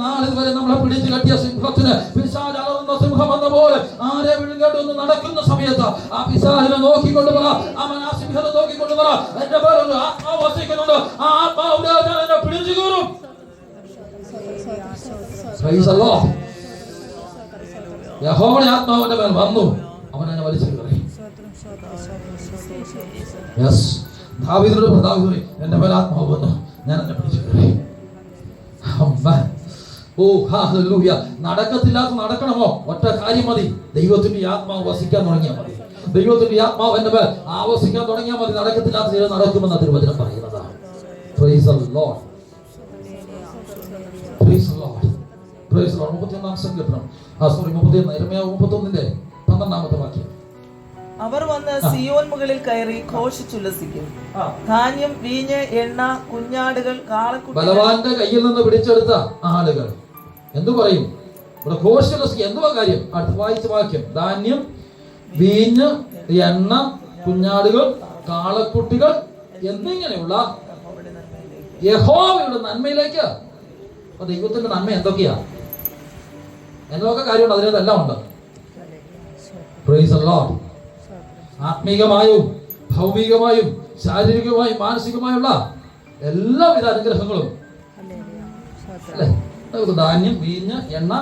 നാളെ വരെ നമ്മളെ പിടിച്ചു കെട്ടിയ സിംഹത്തിന് പിശാച് അലറുന്ന സിംഹം എന്ന പോലെ ആരെ വിഴുങ്ങേണ്ടൊന്ന് നടക്കുന്ന സമയത്ത് ആ പിശാചിനെ നോക്കിക്കൊണ്ട് പറ, അവൻ ആ സിംഹത്തെ നോക്കിക്കൊണ്ട് പറ, എന്റെ പേരൊരു ആത്മാവ് വസിക്കുന്നുണ്ട്, ആ ആത്മാവ് ഞാൻ എന്നെ പിടിച്ചു കയറും. യഹോവയുടെ ആത്മാവിന്റെ മേൽ വന്നു, അവൻ എന്നെ വലിച്ചു കയറി. ദാവീദിനോട് പ്രതാപി, എന്റെ മേൽ ആത്മാവ് വന്നു, ഞാൻ എന്നെ പിടിച്ചു കയറി. ഓ ഹല്ലേലൂയ. നടക്കത്തില്ലാത്ത നടക്കണമോ? ഒറ്റ കാര്യം മതി, ദൈവത്തിന്റെ ആത്മാവ് വസിക്കാൻ തുടങ്ങിയാൽ മതി. ദൈവത്തിന്റെ ആത്മാവ് എന്റെ മേൽ ആവസിക്കാൻ തുടങ്ങിയാൽ മതി. നടക്കത്തില്ലാത്ത ചില നടക്കുമെന്ന തിരുവചനം പറയുന്നതാണ്. Price the Lord, price the Lord, price the Lord. 31-ാം സങ്കീർത്തനം 12-ാമത്തെ വാക്യം. അവർ വന്ന് സിയോൻ മുകളിൽ കയറി ഘോഷിച്ചുല്ലസിക്കും. ധാന്യം, വീഞ്ഞ്, എണ്ണ, കുഞ്ഞാടുകൾ, കാളക്കുട്ടി. ബലവാന്റെ കയ്യിൽ നിന്ന് പിടിച്ചെടുത്ത ആളുകൾ എന്തു പറയും? ഇവിടെ ഘോഷിച്ചുല്ലസിക്കും. എന്തുവാ കാര്യം? അടുത്ത വായിച്ച വാക്യം. ധാന്യം, വീഞ്ഞ്, എണ്ണ, കുഞ്ഞാടുകൾ, കാളക്കുട്ടികൾ എന്നിങ്ങനെയുള്ള യഹോവയുടെ നന്മയിലേക്ക്. അപ്പൊ ദൈവത്തിന്റെ നന്മ എന്തൊക്കെയാ? എന്തൊക്കെ കാര്യമുണ്ട്? അതിനകത്തെല്ലാം ഉണ്ട്. Praise the lord. ആത്മീകമായും ഭൗമികമായും ശാരീരികമായും മാനസികമായുള്ള എല്ലാവിധ അനുഗ്രഹങ്ങളും അല്ലേ? ധാന്യം, വീഞ്ഞ്, എണ്ണ,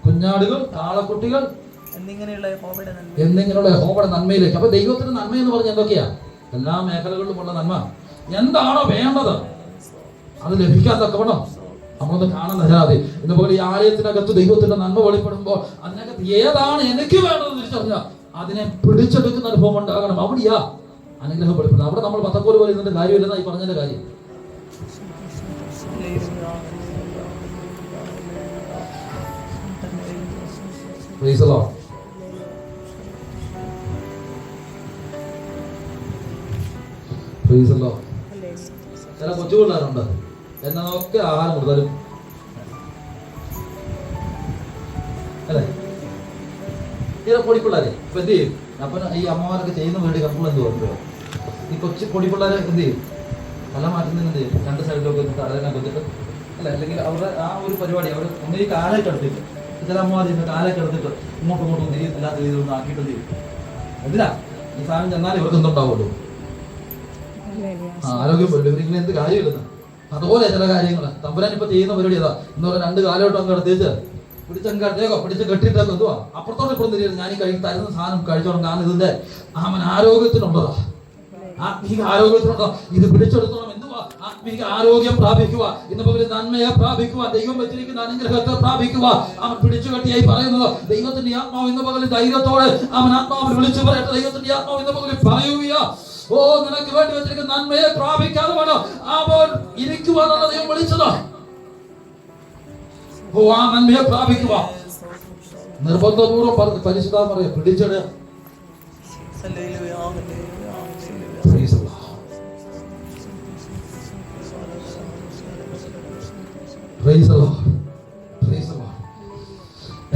കുഞ്ഞാടുകൾ, കാളക്കുട്ടികൾ എന്നിങ്ങനെയുള്ള യഹോവയുടെ നന്മയിലേക്ക്. അപ്പൊ ദൈവത്തിന്റെ നന്മ എന്ന് പറഞ്ഞാൽ എന്തൊക്കെയാ? എല്ലാ മേഖലകളിലുമുള്ള നന്മ. എന്താണോ വേണ്ടത് അത് ലഭിക്കാൻ തക്കവണ്ണം നമ്മളൊന്ന് കാണാൻ തരാതെ. ഇതുപോലെ ഈ ആലയത്തിനകത്ത് ദൈവത്തിന്റെ നന്മ വെളിപ്പെടുമ്പോൾ അതിനകത്ത് ഏതാണ് എനിക്ക് വേണ്ടത് തിരിച്ചറിഞ്ഞാൽ അതിനെ പിടിച്ചെടുക്കുന്ന അനുഭവം ഉണ്ടാകണം. അവിടെയാ അനുഗ്രഹം വെളിപ്പെടുന്നത്. അവിടെ നമ്മൾ പത്തക്കോല് പോലെ ഇതിന്റെ കാര്യമില്ലെന്നായി പറഞ്ഞതിന്റെ കാര്യം. Praise the Lord. Praise the Lord. ചില കൊച്ചു പിള്ളേരുണ്ട്, എന്നൊക്കെ ആഹാരം കൊടുത്താലും അല്ലേ? ചില പൊടിപ്പിള്ളേരെ ഇപ്പൊ എന്ത് ചെയ്യും? അപ്പൊ ഈ അമ്മമാരൊക്കെ ചെയ്യുന്ന വേണ്ടി കൺട്രോൾ എന്ത് പറഞ്ഞു? ഈ കൊച്ചു പൊടിപ്പിള്ളേരെ എന്ത് ചെയ്യും? തല മാറ്റുന്നതിന് എന്ത് ചെയ്യും? രണ്ട് സൈഡിലൊക്കെ തലനെ കൊത്തിട്ട് അല്ലെ, അല്ലെങ്കിൽ അവരുടെ ആ ഒരു പരിപാടി അവർ ഒന്ന് ഈ കാലൊക്കെ എടുത്തിട്ട്, ചില അമ്മമാർ കാലൊക്കെ എടുത്തിട്ട് ഇങ്ങോട്ടും ഇങ്ങോട്ടും തിരിയത്തില്ലാത്ത രീതിയിലൊന്നും ആക്കിയിട്ട് എന്ത് ചെയ്യും? എന്തിനാ ഈ സാധനം ചെന്നാൽ ഇവർക്ക് എന്തുണ്ടാവുമല്ലോ? ആരോഗ്യം വരും. ഇവരിങ്ങനെ എന്ത് കാര്യമില്ലെന്ന്. അതുപോലെ ചില കാര്യങ്ങൾ തമ്പുരാൻ ഇപ്പൊ ചെയ്യുന്ന പരിപാടി ഏതാ എന്ന് പറഞ്ഞാൽ രണ്ട് കാലോട്ടും അങ്ങ് എടുത്തേച്ച് പിടിച്ച് കെട്ടിയിട്ടൊക്കെ എന്തുവാ അപ്പുറത്തോടെ ഇപ്പുറം തിരിയത്. ഞാൻ ഈ തരുന്ന സാധനം കഴിച്ചോണം, കാരണം ഇതിന്റെ അവൻ ആരോഗ്യത്തിനുള്ളതാ, ആത്മീക ആരോഗ്യത്തിനുണ്ടോ. ഇത് പിടിച്ചെടുത്തോണം. എന്തുവാ? ആത്മീക ആരോഗ്യം പ്രാപിക്കുക, ഇന്ന് പകരം നന്മയെ പ്രാപിക്കുക, ദൈവം വെച്ചിരിക്കുന്ന അനുഗ്രഹത്തെ പ്രാപിക്കുക. അവൻ പിടിച്ചുകെട്ടിയായി പറയുന്നത് ദൈവത്തിന്റെ ആത്മാവ് ഇന്ന് പകരം ധൈര്യത്തോടെ അവൻ ആത്മാവിൽ വിളിച്ചു പറയട്ടെ. ദൈവത്തിന്റെ ആത്മാവ് ഇന്ന് പകരം പറയുക, ഓ നിനക്ക് വേണ്ടി വെച്ചിരിക്കുന്ന നന്മയെ പ്രാപിക്കാതെ വേണം അവൻ ഇരിക്കുവാനുള്ള ദൈവം വിളിച്ചത്. ഓ ആ നന്മയെ പ്രാപിക്കുക. നിർബന്ധപൂർവ്വം പരിശുദ്ധ പറയാം, പിടിച്ചെടുക്കുക.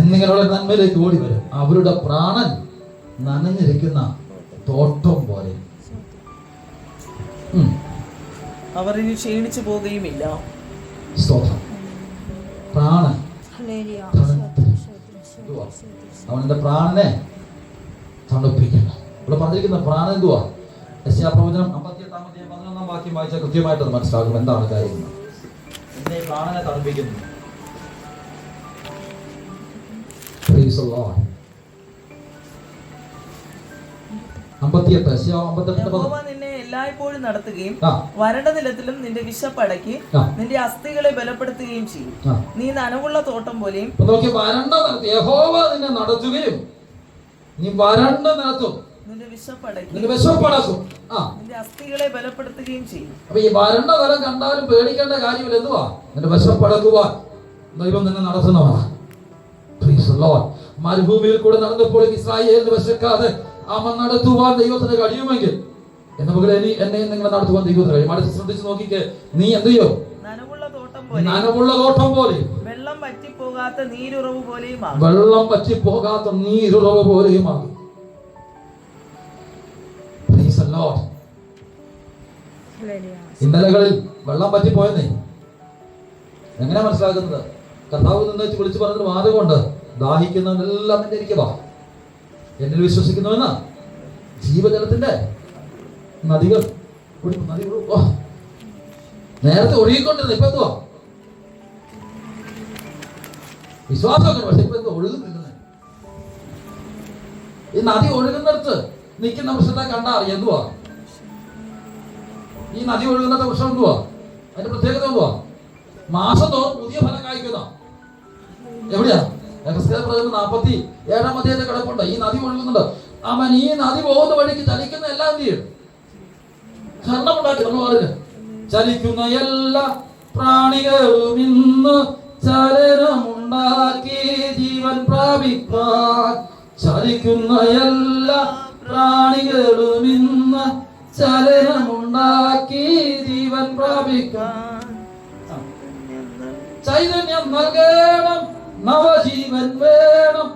എന്നിങ്ങനെയുള്ള നന്മയിലേക്ക് ഓടി വരും. അവരുടെ പ്രാണൻ നനഞ്ഞിരിക്കുന്ന തോട്ടം പോലെ. അവർ ഇനി ക്ഷീണിച്ചു പോകുകയുമില്ല. പ്രാണൻ അവന്റെ പ്രാണനെ തണുപ്പിക്കണം. ഇവിടെ പറഞ്ഞിരിക്കുന്ന പ്രാണൻ എന്തുവാ? യെശയ്യാപ്രവചനം 58-ാം വാക്യം വായിച്ചാൽ കൃത്യമായിട്ട് മനസ്സിലാകും എന്താണ് കാര്യം. എന്നെ പ്രാണനെ തണുപ്പിക്കുന്നു. നിന്നെ എല്ലായ്പ്പോഴും നടത്തുകയും വരണ്ട നിലത്തിലും നിന്റെ വിശപ്പടക്കി നിന്റെ അസ്ഥികളെ ബലപ്പെടുത്തുകയും ചെയ്യും. നീ നനവുള്ള തോട്ടം പോലെയും. യഹോവ നിന്നെ നടത്തുകയും നീ വരണ്ട നിലത്തും നിന്റെ വിശപ്പടക്കി നിന്റെ അസ്ഥികളെ ബലപ്പെടുത്തുകയും ചെയ്യും. അപ്പൊ ഈ വരണ്ട നിലം കണ്ടാലും പേടിക്കേണ്ട കാര്യമില്ല. എന്തുവാ? നിന്റെ വിശപ്പടക്കുവാൻ ദൈവം നിന്നെ നടത്തുന്നതാണ്. മരുഭൂമിയിൽ കൂടെ നടന്നപ്പോൾ ഇസ്രായേലിന് വിശക്കാതെ അവൻ നടത്തുവാൻ ദൈവത്തിന് കഴിയുമെങ്കിൽ എന്ന പോലെ എന്നെയും നിങ്ങളെ നടത്തുവാൻ ദൈവത്തിന് കഴിയും. അടുത്ത് ശ്രദ്ധിച്ച് നോക്കിക്കേ, നീ എന്ത് ചെയ്യോ? നനവുള്ള തോട്ടം പോലെ, വെള്ളം വറ്റിപ്പോകാത്ത നീരുറവ് പോലെയുമാകും. വെള്ളം വറ്റിപ്പോകാത്ത നീരുറവ് പോലെയുമാകും. ഇന്നലകളിൽ വെള്ളം പറ്റിപ്പോയെന്നേ എങ്ങനെ മനസ്സിലാക്കുന്നത്? കർത്താവ് നിന്ന് വെച്ച് വിളിച്ചു പറഞ്ഞൊരു വാദമുണ്ട്, ദാഹിക്കുന്നവനെല്ലാം എന്നെ ഇരിക്കുക, എന്നിൽ വിശ്വസിക്കുന്നവന് ജീവജലത്തിന്റെ നദികൾ നേരത്തെ ഒഴുകിക്കൊണ്ടിരുന്നു. ഇപ്പൊ എന്തുവാ? വിശ്വാസമൊക്കെ, പക്ഷെ ഇപ്പൊ എന്തോ ഒഴുകുന്നില്ല. ഈ നദി ഒഴുകുന്നിടത്ത് നിൽക്കുന്ന വൃക്ഷത്തെ കണ്ടാ അറിയാം എന്തുവാ? ഈ നദി ഒഴുകുന്ന വൃക്ഷം എന്തുവാ? അതിന്റെ പ്രത്യേകത എന്തുവാ? മാസം തോറും പുതിയ ഫലം കായ്ക്കുന്ന. എവിടെയാ? 47 അധ്യായത്തിൽ കിടപ്പുണ്ട്. ഈ നദി ഒഴുകുന്നുണ്ട്. അവൻ ഈ നദി പോകുന്ന വഴിക്ക് ചലിക്കുന്ന എല്ലാം എന്ത് ചെയ്യും? ക്ഷണമുണ്ടാക്കി. നമ്മൾ പറഞ്ഞു, ചലിക്കുന്ന എല്ലാ പ്രാണികളും ഇന്ന് ചലനമുണ്ടാക്കി ജീവൻ പ്രാപിക്കാൻ. ചലിക്കുന്ന എല്ലാ പ്രാണികളും ഇന്ന് ചലനമുണ്ടാക്കി ജീവൻ പ്രാപിക്കാൻ. ചൈതന്യം നൽകണം, നവജീവൻ വേണം.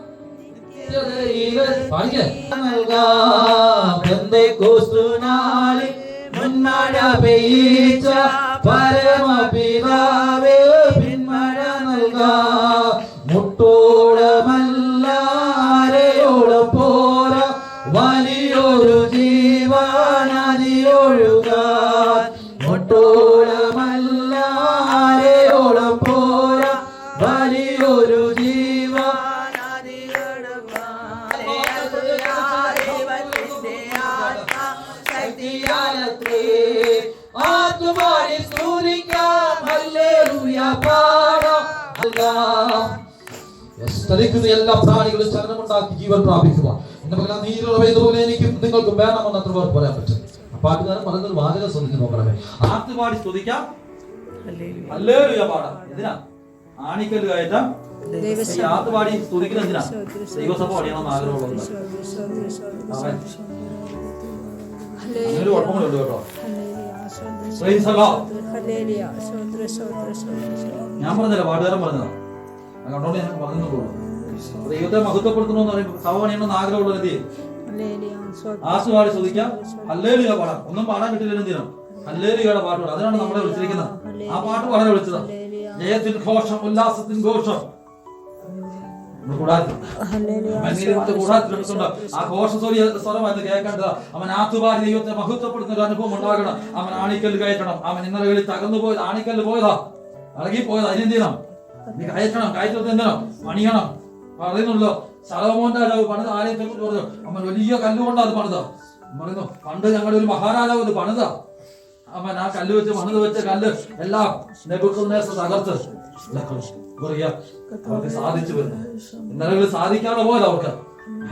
മുൻമഴ പെയ്ച്ച പരമപിതാവേ പിന്മഴ നൽകാ. മുട്ടോളമല്ല ആരെയോളം പോരാ, വലിയൊരു ജീവനദി ഒഴുകാൻ. മുട്ടോളമല്ല ആരെയോളം പോരാ, വലിയൊരു ജീവനദി ഒഴുകാൻ. ആത്മാവിനെ സ്തുതിക്കാം, ഹല്ലേലൂയ പാടാം. ചലിക്കുന്ന എല്ലാ പ്രാണികളും ചലനമുണ്ടാക്കി ജീവൻ പ്രാപിക്കുക. എന്റെ മകനാ, നീരുറവതുപോലെ എനിക്കും നിങ്ങൾക്കും വേണമെന്ന് അത്ര പേർ പറയാൻ പറ്റും. പാട്ടുകാരൻ പറയുന്നത് വാചകം ശ്രദ്ധിച്ച് നോക്കണമേ. ആർത്തുപാടി സ്തുതിക്കാം, ഹല്ലേലൂയ പാടാം. എന്തിനാ? ആണിക്കല്ല് കയറ്റാം. ആർത്തുപാടി സ്തുതിക്കുന്ന എന്തിനാ? ദൈവസഭ പണിയണമെന്ന് ആഗ്രഹമുള്ളത്. അങ്ങനെ കുഴപ്പങ്ങളുണ്ട് കേട്ടോ. ഞാൻ പറഞ്ഞില്ല, പാട്ടുകാരൻ പറഞ്ഞതാ. കണ്ടോണ്ട് ഞാൻ പറഞ്ഞുള്ളൂ. ദൈവത്തെ മഹത്വപ്പെടുത്തണമെന്ന് പറയുമ്പോൾ സഭ പണിയണമെന്ന് ആഗ്രഹമുള്ളത് ആർത്തുപാടി സ്തുതിക്കാം, ഹല്ലേലൂയ പാടാം. ഒന്നും പാടാൻ കിട്ടില്ല, എന്തിനാ? ഹല്ലേലൂയയുടെ പാട്ട് പാടാം. അതിനാണ് നമ്മളെ വിളിച്ചിരിക്കുന്നത്. ആ പാട്ട് വളരെ വിളിച്ചതാ. ജയത്തിൻ ഘോഷം, ഉല്ലാസത്തിൻ ഘോഷം. ആ ഘോഷസ്വരമായിരുന്നു കേൾക്കേണ്ടത്. അവൻ ആത്തുപാടി ദൈവത്തെ മഹത്വപ്പെടുന്ന ഒരു അനുഭവം ഉണ്ടാകണം. അവൻ ആണിക്കല്ല് കയറ്റണം. അവൻ ഇന്നലെ തകർന്നു പോയത്, ആണിക്കല്ല് പോയതാ, ഇളകിപ്പോയതാ. അതിനെന്ത് ചെയ്യണം? നീ കയറ്റണം. കയറ്റത്ത് എന്തിനാം? പണിയണം. പറയുന്നുള്ളൂ, ശലോമോന്റെ രാജാവ് പണിത് ആലയത്തെ കുറിച്ച് പറഞ്ഞു. അവൻ വലിയ കല്ലുകൊണ്ടാ അത് പണിത. പറയുന്നു, പണ്ട് ഞങ്ങളുടെ ഒരു മഹാരാജാവ് ഇത് പണിത. അവൻ ആ കല്ല് വെച്ച് പണിത് വെച്ച കല്ല് എല്ലാം നെബൂഖദ്നേസർ തകർത്ത് അവർക്ക് സാധിച്ചു വരുന്നു. ഇന്നലെ സാധിക്കാതെ പോയത് അവർക്ക്.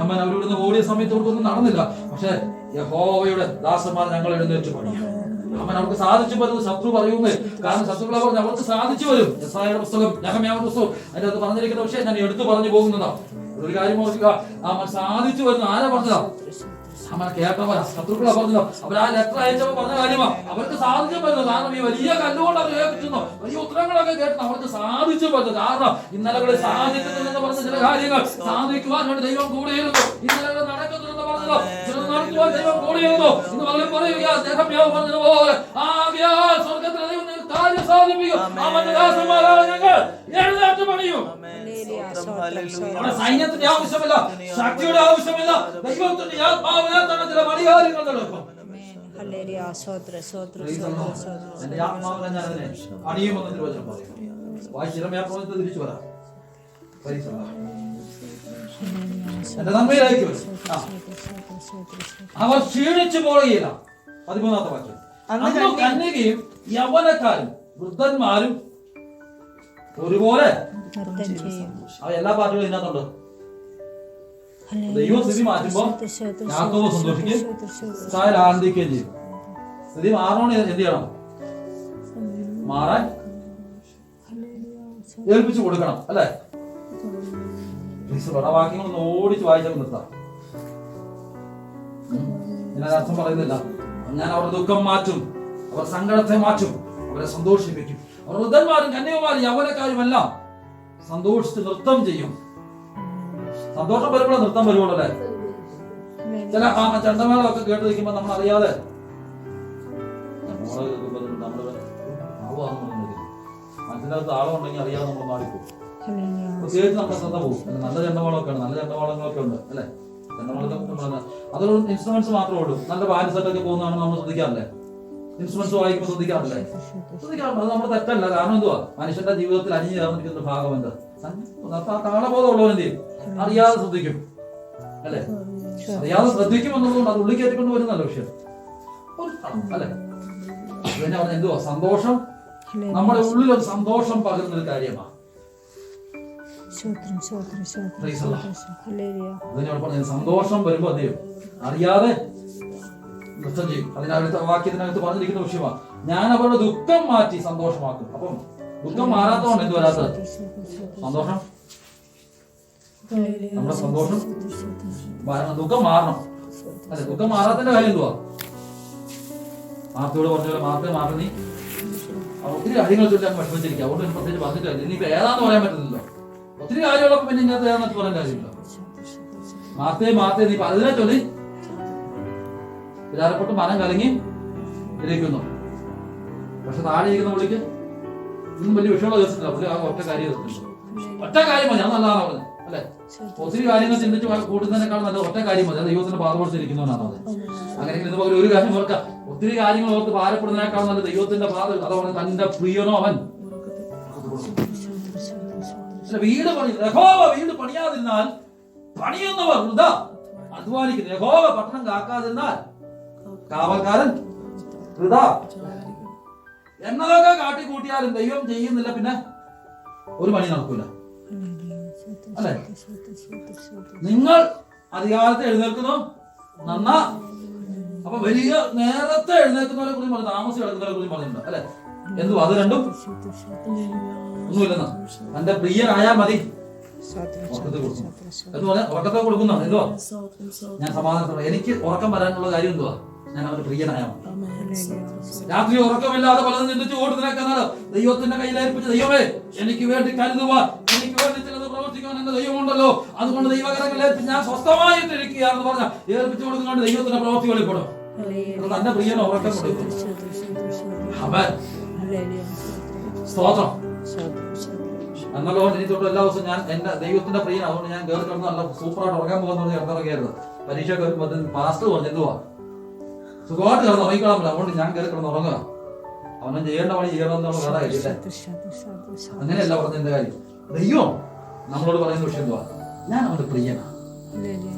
അവൻ അവരിവിടുന്ന് ഓടിയ സമയത്ത് അവർക്കൊന്നും നടന്നില്ല. പക്ഷെ യഹോവയുടെ ദാസന്മാർ ഞങ്ങൾ എഴുന്നേറ്റ് പണിയാം. അവൻ അവർക്ക് സാധിച്ചു വരുന്നത് ശത്രു പറയുന്നേ. കാരണം ശത്രുക്കളെ പറഞ്ഞ് അവർക്ക് സാധിച്ചു വരും. യെശയ്യായുടെ പുസ്തകം, യെരമ്യാവിന്റെ പുസ്തകം, അതിന്റെ അത് പറഞ്ഞിരിക്കുന്ന വിഷയം ഞാൻ എടുത്തു പറഞ്ഞു പോകുന്നതാ. ഒരു കാര്യം ഓർക്കുക, അവൻ സാധിച്ചു വരുന്നു. ആരെ പറഞ്ഞതാ? അവൻ കേട്ടവരാ. ശത്രുക്കളെ പറഞ്ഞതോ? അവർ ആ ലെറ്റർ അയച്ചപ്പോൾ പറഞ്ഞ കാര്യമാ. അവർക്ക് സാധിച്ചു വരുന്നത്. കാരണം ഈ വലിയ കല്ലുകൊണ്ട് അവർ കേൾക്കുന്നു, വലിയ ഉത്തരങ്ങളൊക്കെ കേട്ടു. അവർക്ക് സാധിച്ചു വരുന്നത്. കാരണം ഇന്നലകളിൽ സാധിക്കുന്നുണ്ടെന്ന് പറഞ്ഞ ചില കാര്യങ്ങൾ സാധിക്കുവാൻ വേണ്ടി ദൈവം കൂടെയിരുന്നു. ഇന്നലെ നടക്കുന്നുണ്ടെന്ന് പറഞ്ഞതോ ചിലത് നടത്തുവാൻ ദൈവം കൂടെയിരുന്നു. ഇന്ന് വളരെ പറയുക, യെരമ്യാവ് പറഞ്ഞതുപോലെ ആകയാൽ സ്വർഗ്ഗത്തിലെ ദൈവം കാര്യം സാധിപ്പിക്കും. അവന്റെ ദാസന്മാരായ ഞങ്ങൾ എഴുന്നേറ്റ് പണിയും. സൈന്യത്തിന്റെ ആവശ്യമില്ല, ശക്തിയുടെ ആവശ്യമില്ല. ദൈവത്തിന്റെ ആത്മാവിനാൽ തന്നെ ചില പണികാര്യങ്ങൾ നടക്കും. എന്റെ ആത്മാവിനെ ഞാൻ അതിനെ അണിയുമെന്ന് തിരുവചനം പറയുന്നു. വായിച്ചിരമയാപ്രവചനത്തെ തിരിച്ചു വരാം. എന്റെ നന്മയിലേക്ക് വരും. അവർ ക്ഷീണിച്ചു പോവുകയില്ല. 13-ാമത്തെ വാക്യം. അന്ന് കന്യകയും യൗവനക്കാരും വൃദ്ധന്മാരും ഒരുപോലെ. എല്ലാ പാട്ടുകളും ഇതിനകത്തുണ്ട്. ദൈവം സ്ഥിതി മാറ്റുമ്പോ യാക്കോബ് സന്തോഷിക്കും, ഇസ്രായേൽ ആനന്ദിക്കുകയും ചെയ്യും. സ്ഥിതി മാറണമെന്ന് എന്ത് ചെയ്യണം? മാറാൻ ഏൽപ്പിച്ചു കൊടുക്കണം, അല്ലേ? ആ വാക്യങ്ങളൊന്ന് ഓടിച്ച് വായിച്ചാൽ നിർത്താം. ഞാൻ അർത്ഥം പറയുന്നില്ല. ഞാൻ അവരുടെ ദുഃഖം മാറ്റും, അവർ സങ്കടത്തെ മാറ്റും, അവരെ സന്തോഷിപ്പിക്കും. അവർ വൃദ്ധന്മാരും കന്യകമാരും യൗവനക്കാരുമെല്ലാം സന്തോഷിച്ച് നൃത്തം ചെയ്യും. സന്തോഷം വരുമ്പോഴേ നൃത്തം വരുവുള്ളൂ അല്ലേ? ചില ചണ്ടമേളൊക്കെ കേട്ട് നിൽക്കുമ്പോ നമ്മൾ അറിയാതെ മനസ്സിനകത്ത് ആളമുണ്ടെങ്കിൽ അറിയാതെ നമ്മൾ മാറിപ്പോകും. പ്രത്യേകിച്ച് നമ്മുടെ ശ്രദ്ധ പോകും. നല്ല ചെണ്ടമേളമൊക്കെ ഉണ്ട്, നല്ല ചെണ്ടമേളങ്ങളൊക്കെ ഉണ്ട് അല്ലെ? ചെണ്ടമേളത്തെ അതൊരു ഇൻസ്ട്രുമെന്റ്സ് മാത്രമേ ഉള്ളൂ. നല്ല ബാൻഡ് സെറ്റൊക്കെ പോകുന്നതാണ് നമ്മൾ ശ്രദ്ധിക്കാറില്ലേ? ഇൻസ്ട്രുമെന്റ്സ് വായിക്കുമ്പോൾ ശ്രദ്ധിക്കാറില്ലേ? ശ്രദ്ധിക്കാറുണ്ട്. അത് നമ്മുടെ തെറ്റല്ല. കാരണം എന്തുവാ? മനുഷ്യന്റെ ജീവിതത്തിൽ അണിഞ്ഞു ചേർന്നിരിക്കുന്ന ഒരു ഭാഗം എന്താ? താളബോധമുള്ളവൻ എന്ത് ചെയ്യും? അറിയാതെ ശ്രദ്ധിക്കും അല്ലെ? അറിയാതെ ശ്രദ്ധിക്കും എന്നതുകൊണ്ട് അത് ഉള്ളിൽ കയറ്റിക്കൊണ്ട് വരുന്നല്ല വിഷയം അല്ലെ? പിന്നെ പറഞ്ഞ എന്തുവാ? സന്തോഷം നമ്മുടെ ഉള്ളിൽ ഒരു സന്തോഷം പകരുന്നൊരു കാര്യമാണ്. സന്തോഷം വരുമ്പോ എന്ത് ചെയ്യും? അറിയാതെ നൃത്തം ചെയ്യും. അതിനകത്ത് വാക്യത്തിനകത്ത് പറഞ്ഞിരിക്കുന്ന വിഷയമാണ്, ഞാൻ അവരുടെ ദുഃഖം മാറ്റി സന്തോഷമാക്കും. അപ്പം ദുഃഖം മാറാത്തതുകൊണ്ട് എന്ത് വരാത്തത്? സന്തോഷം. നമ്മുടെ സന്തോഷം ദുഃഖം മാറണം അല്ലെ? ദുഃഖം മാറാത്തതിന്റെ കാര്യം എന്തുവാ? മാർത്തയോട് പറഞ്ഞ പോലെ മാർത്ത നീ ഒത്തിരി കാര്യങ്ങൾ ചൊല്ലി അങ്ങ് വിഷമിച്ചിരിക്കുക. അതുകൊണ്ട് എനിക്ക് പ്രത്യേകിച്ച് പറഞ്ഞിട്ടില്ല. ഇനിയിപ്പോ ഏതാന്ന് പറയാൻ പറ്റുന്നില്ല. ഒത്തിരി കാര്യങ്ങളൊക്കെ പിന്നെ ഇങ്ങനത്തെ ഏതാന്ന് പറയാൻ കാര്യമില്ല. മാർത്തേ നീ പലതിനെ ചൊല്ലി വിചാരപ്പെട്ട് മനം കലങ്ങി ഇരിക്കുന്നു. പക്ഷെ താഴെ ഇരിക്കുന്ന പുള്ളിക്ക് ഇന്നും വലിയ വിഷയമുള്ള കേസില്ല. പുള്ളി ആ ഒറ്റ കാര്യം ഒറ്റ കാര്യം മതി. ഞാൻ നല്ലതാണ് പറഞ്ഞത് അല്ലെ? ഒത്തിരി കാര്യങ്ങൾ ചിന്തിച്ച് കൂടുന്നതിനേക്കാൾ നല്ല ഒറ്റ കാര്യം മതി. അത് ദൈവത്തിന്റെ പാതപടിച്ചിരിക്കുന്നവനാണ് അത്. അങ്ങനെ ഇന്ന് പകരം ഒരു കാര്യം ഓർക്കാം, ഒത്തിരി കാര്യങ്ങൾ ഓർത്ത് ഭാരപ്പെടുന്നതിനേക്കാൾ നല്ല ദൈവത്തിന്റെ പാത. അതോടെ തന്റെ പ്രിയനോ അവൻ വീട് പണി. യഹോവ വീട് പണിയാതിരുന്നാൽ പണിയുന്നവർ വൃഥാ അധ്വാനിക്കുന്നു. യഹോവ പട്ടണം കാക്കാതിരുന്നാൽ കാവൽക്കാരൻ വൃഥാ. എന്നതൊക്കെ കാട്ടിക്കൂട്ടിയാലും ദൈവം ചെയ്യുന്നില്ല, പിന്നെ ഒരു പണി നടക്കൂല അല്ലെ? നിങ്ങൾ അധികാരത്തെ എഴുന്നേൽക്കുന്നു നന്നാ. അപ്പൊ വലിയ നേരത്തെ എഴുന്നേൽക്കുന്നവരെ കുറിച്ച് പറഞ്ഞു, താമസിച്ച് കിടക്കുന്നവരെ കുറിച്ച് പറഞ്ഞിട്ടുണ്ട് അല്ലെ? എന്തു അത് രണ്ടും ഒന്നുമില്ലെന്ന തന്റെ പ്രിയനായാൽ മതി. എന്ന് പറഞ്ഞാൽ ഉറക്കത്തെ കൊടുക്കുന്ന എന്തുവാ? ഞാൻ സമാധാനത്തോടെ എനിക്ക് ഉറക്കം വരാനുള്ള കാര്യം എന്തുവാ? ഞാൻ അവന്റെ പ്രിയനായാൽ മതി. രാത്രി ഉറക്കമില്ലാതെ പലതും ചിന്തിച്ചു ഓടുന്നതിനേക്കാൾ ദൈവത്തിന്റെ കയ്യിലേൽപ്പിച്ച്, ദൈവമേ എനിക്ക് വേണ്ടി കരുതുവാൻ, എനിക്ക് വേണ്ടി ചിലത് പ്രവർത്തിക്കാൻ എന്റെ ദൈവമുണ്ടല്ലോ, അതുകൊണ്ട് ദൈവകരങ്ങളിലേൽപ്പിച്ച് ഞാൻ സ്വസ്ഥമായിട്ടിരിക്കുകയാണെന്ന് പറഞ്ഞാൽ ഏൽപ്പിച്ചു കൊടുക്കുന്നതുകൊണ്ട് ദൈവത്തിന്റെ പ്രവൃത്തി വെളിപ്പെടും. തന്റെ പ്രിയന് ഉറക്കം കൊടുക്കും. സ്തോത്രം. എന്നുള്ളതുകൊണ്ട് ഇനി തൊട്ട് എല്ലാ ദിവസവും ഞാൻ എന്റെ ദൈവത്തിന്റെ പ്രിയൻ, അതുകൊണ്ട് ഞാൻ കയറി കിടന്ന് നല്ല സൂപ്പറായിട്ട് ഉറങ്ങാൻ പോകുന്ന കിടന്നിറങ്ങിയായിരുന്നു. പരീക്ഷയൊക്കെ വരുമ്പോൾ പാസ്റ്റ് പറഞ്ഞു എന്തുവാ സുഖമായിട്ട് കിടന്ന് ഉറങ്ങിക്കളാൻ പറ്റില്ല. അതുകൊണ്ട് ഞാൻ കയറി കിടന്ന് ഉറങ്ങുക. അവനും ചെയ്യേണ്ട പണി ചെയ്യണമെന്നുള്ള കഥ കഴിയില്ലേ? അങ്ങനെയല്ല പറഞ്ഞതിന്റെ കാര്യം. ദൈവം നമ്മളോട് പറയുന്ന വിഷയം എന്തുവാ? ഞാൻ അവന്റെ പ്രിയനാ